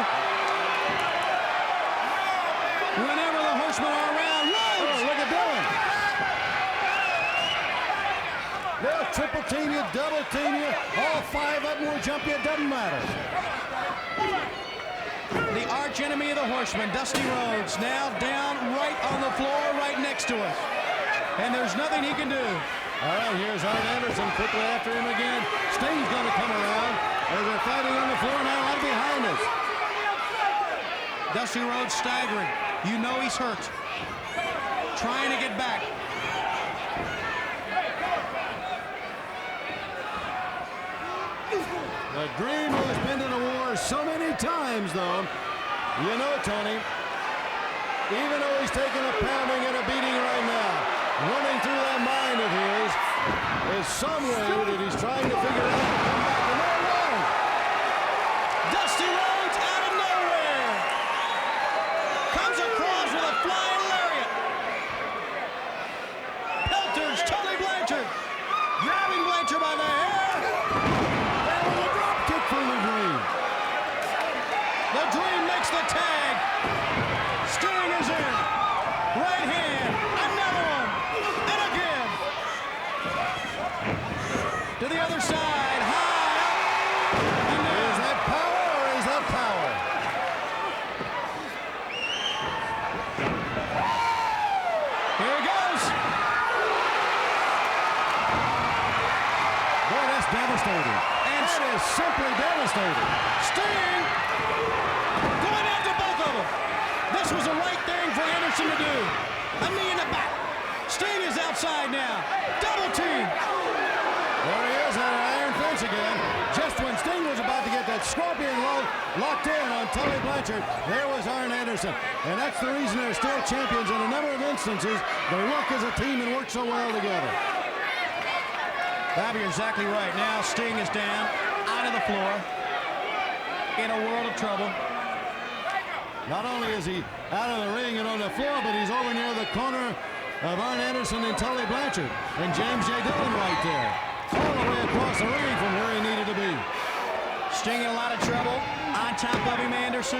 whenever the Horsemen are around. Rhodes! Oh, look at Dylan. They'll triple team you, double team you. All 5 of them will jump you. It doesn't matter. The arch enemy of the Horsemen, Dusty Rhodes, now down right on the floor, right next to us. And there's nothing he can do. All right, here's Arn Anderson quickly after him again. Sting's going to come around as they're fighting on the floor now right behind us. Dusty Rhodes staggering. You know he's hurt. Trying to get back. The Dream has been to the war so many times, though. You know, Tony, even though he's taking a pounding and a beating right now, running through that mind of his is some way that he's trying to figure out to come back. And no way! Dusty Rhodes out of nowhere comes across with a flying lariat. Pelters Tully Blanchard, grabbing Blanchard by the hair. And a drop kick for the Dream. The Dream makes the tag. Sting is in. Right hand. Another one. And again. To the other side. High up. And down. Is that power or is that power? Here he goes. Boy, that's devastating. And that is simply devastating. Sting going after both of them. This was the right thing for Anderson to do. A knee in the back. Sting is outside now. Double team. There he is on an iron fence again. Just when Sting was about to get that scorpion locked in on Tully Blanchard, there was Arn Anderson. And that's the reason they're still champions in a number of instances. They work as a team and work so well together. Bobby, you're exactly right. Now Sting is down, out of the floor, in a world of trouble. Not only is he out of the ring and on the floor, but he's over near the corner of Arn Anderson and Tully Blanchard. And James J. Dillon right there. All the way across the ring from where he needed to be. Sting in a lot of trouble. On top of him, Anderson.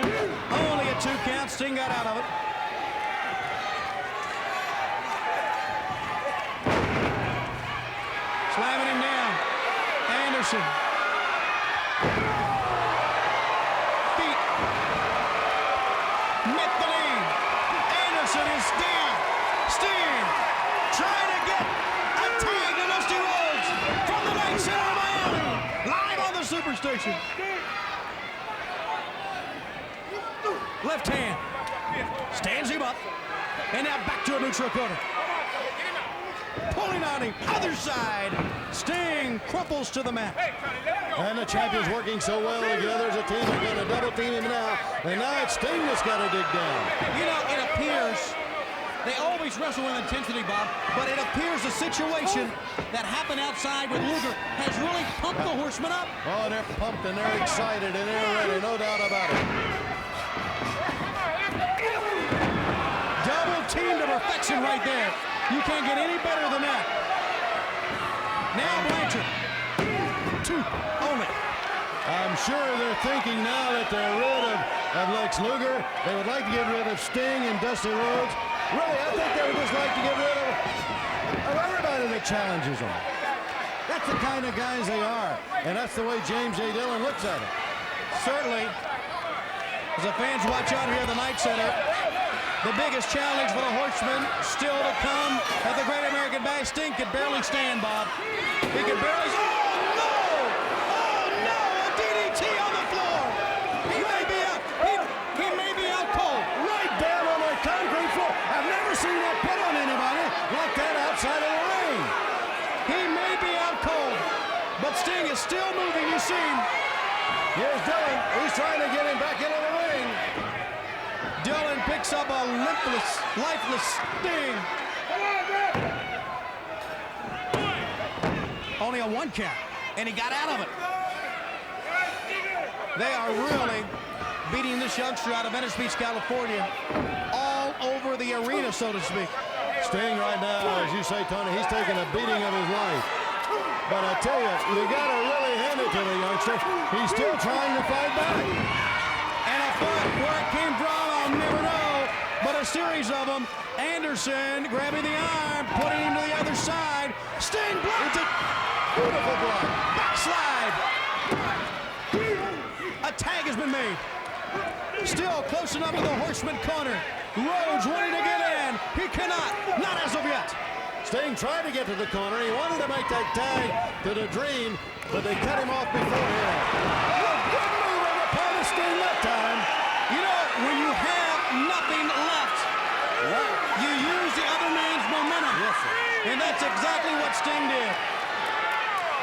Only a 2 count. Sting got out of it. Slamming him down. Anderson. Feet. Met the knee. Anderson is down. Sting trying to get a tag to Dusty Rhodes from the Night Center of Miami. Live on the Superstation. Left hand. Stands him up. And now back to a neutral corner. Pulling on him. Other side. Sting crumples to the mat. And the champions working so well together as a team. They're going to double team him now. And now it's Sting that's got to dig down. You know, it appears they always wrestle with intensity, Bob, but it appears the situation that happened outside with Luger has really pumped the Horsemen up. Oh, they're pumped and they're excited and they're ready, no doubt about it. Double team to perfection right there. You can't get any better than that. Now Blanchard. 2 only. I'm sure they're thinking now that they're rid of Lex Luger. They would like to get rid of Sting and Dusty Rhodes. Really, I think they would just like to get rid of everybody that challenges them. That's the kind of guys they are. And that's the way James J. Dillon looks at it. Certainly. As the fans watch out here at the Night Center, the biggest challenge for the Horsemen still to come at the Great American Bash. Sting could barely stand, Bob. He could barely... Oh, no! Oh, no! A DDT on the floor! He may be out. He may be out cold. Right down on the concrete floor. I've never seen that put on anybody like that outside of the ring. He may be out cold, but Sting is still moving, you see. Here's Dillon. He's trying to get him back into the ring. Dillon picks up a lifeless Sting. Only a 1 count, and he got out of it. They are really beating this youngster out of Venice Beach, California, all over the arena, so to speak. Sting right now, as you say, Tony, he's taking a beating of his life. But I tell you, you got to really hand it to the youngster. He's still trying to fight back. And a foot, where it came from, I'll never know. But a series of them. Anderson grabbing the arm, putting him to the other side. Sting blocked it. Beautiful block. Backslide. A tag has been made. Still close enough to the Horseman corner. Rhodes wanting to get in. He cannot. Not as of yet. Sting tried to get to the corner. He wanted to make that tag to the Dream, but they cut him off beforehand. Good move on the part of Sting that time. You know, when you have nothing left, you use the other man's momentum. Yes, sir. And that's exactly what Sting did.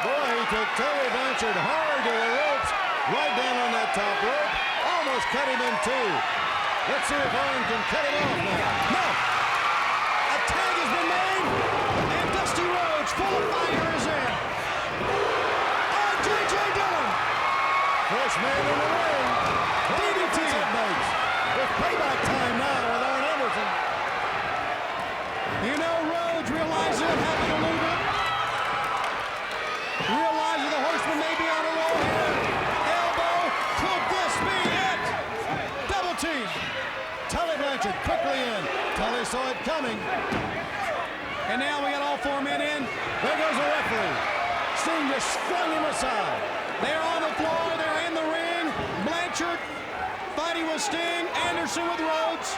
Boy, he took Tully Blanchard hard to the ropes, right down on that top rope. Almost cut him in two. Let's see if Owen can cut him off now. No! A tag has been made, and Dusty Rhodes, full of fire, is in. Oh, J.J. Dillon! First man in the ring. DDT. It's payback time now with Arn Anderson. You know, Rhodes realizes it happened a little bit. Realizes the Horseman may be on a roll here. Elbow. Could this be it? Double team. Tully Blanchard quickly in. Tully saw it coming. And now we got all four men in. There goes the referee. Sting just flung him aside. They're on the floor. They're in the ring. Blanchard fighting with Sting. Anderson with Rhodes.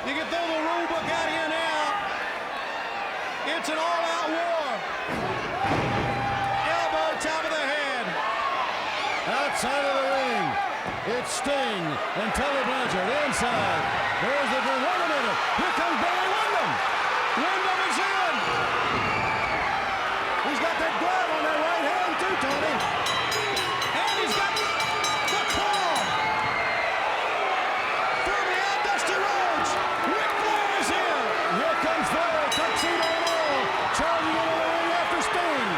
You can throw the rule book out here now. It's an all-out war. Elbow, top of the head. Outside of the ring, it's Sting and Tully Blanchard inside. There's the Dream. Wait a minute. Here comes Barry Windham. Windham is in. He's got that glove on that right hand too, Tony. And he's got the claw. Firmly out, Dusty Rhodes. Ric Flair is here. Here comes Flair, tuxedo and all, charging into the ring after Sting.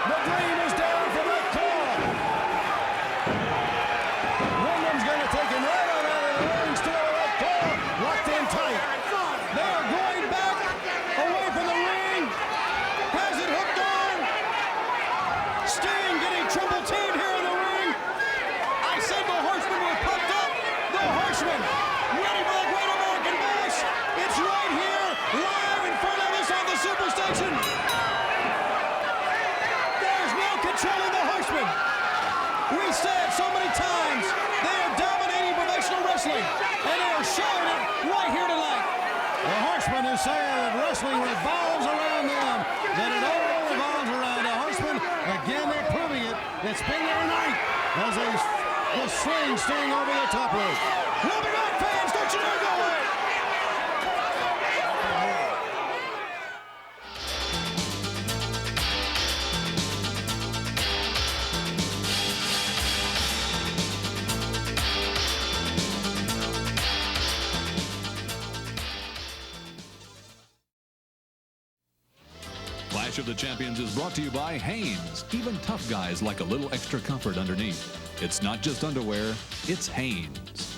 The Dream is down from that claw. Windham's going to take him right on out of the ring, still with that claw locked in tight. They are going back away from the ring. Has it hooked on. Sting getting triple teamed here in the ring. I said the Horsemen were pumped up. The Horsemen ready for the Great American Bash. It's right here, live in front of us on the Superstation. There's no controlling the Horsemen. We said so many times they are dominating professional wrestling, and they are showing it right here tonight. The Horsemen is saying that wrestling revolves around them, that it all revolves around the Horsemen. Again, they're proving it. It's been their night as they will swing Sting over the top rope. We'll be back, fans. Don't you dare go away. Clash of the Champions is brought to you by Hanes. Even tough guys like a little extra comfort underneath. It's not just underwear, it's Hanes.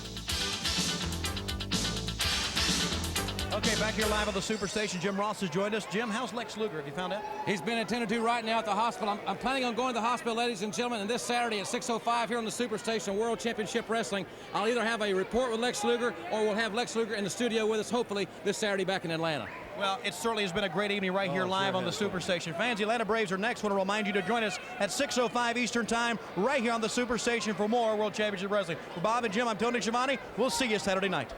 Okay, back here live on the Superstation. Jim Ross has joined us. Jim, how's Lex Luger? Have you found out? He's been attended to right now at the hospital. I'm planning on going to the hospital, ladies and gentlemen, and this Saturday at 6:05 here on the Superstation World Championship Wrestling. I'll either have a report with Lex Luger or we'll have Lex Luger in the studio with us, hopefully, this Saturday back in Atlanta. Well, it certainly has been a great evening right here live on the Superstation. Fans, the Atlanta Braves are next. I want to remind you to join us at 6:05 Eastern Time right here on the Superstation for more World Championship Wrestling. For Bob and Jim, I'm Tony Schiavone. We'll see you Saturday night.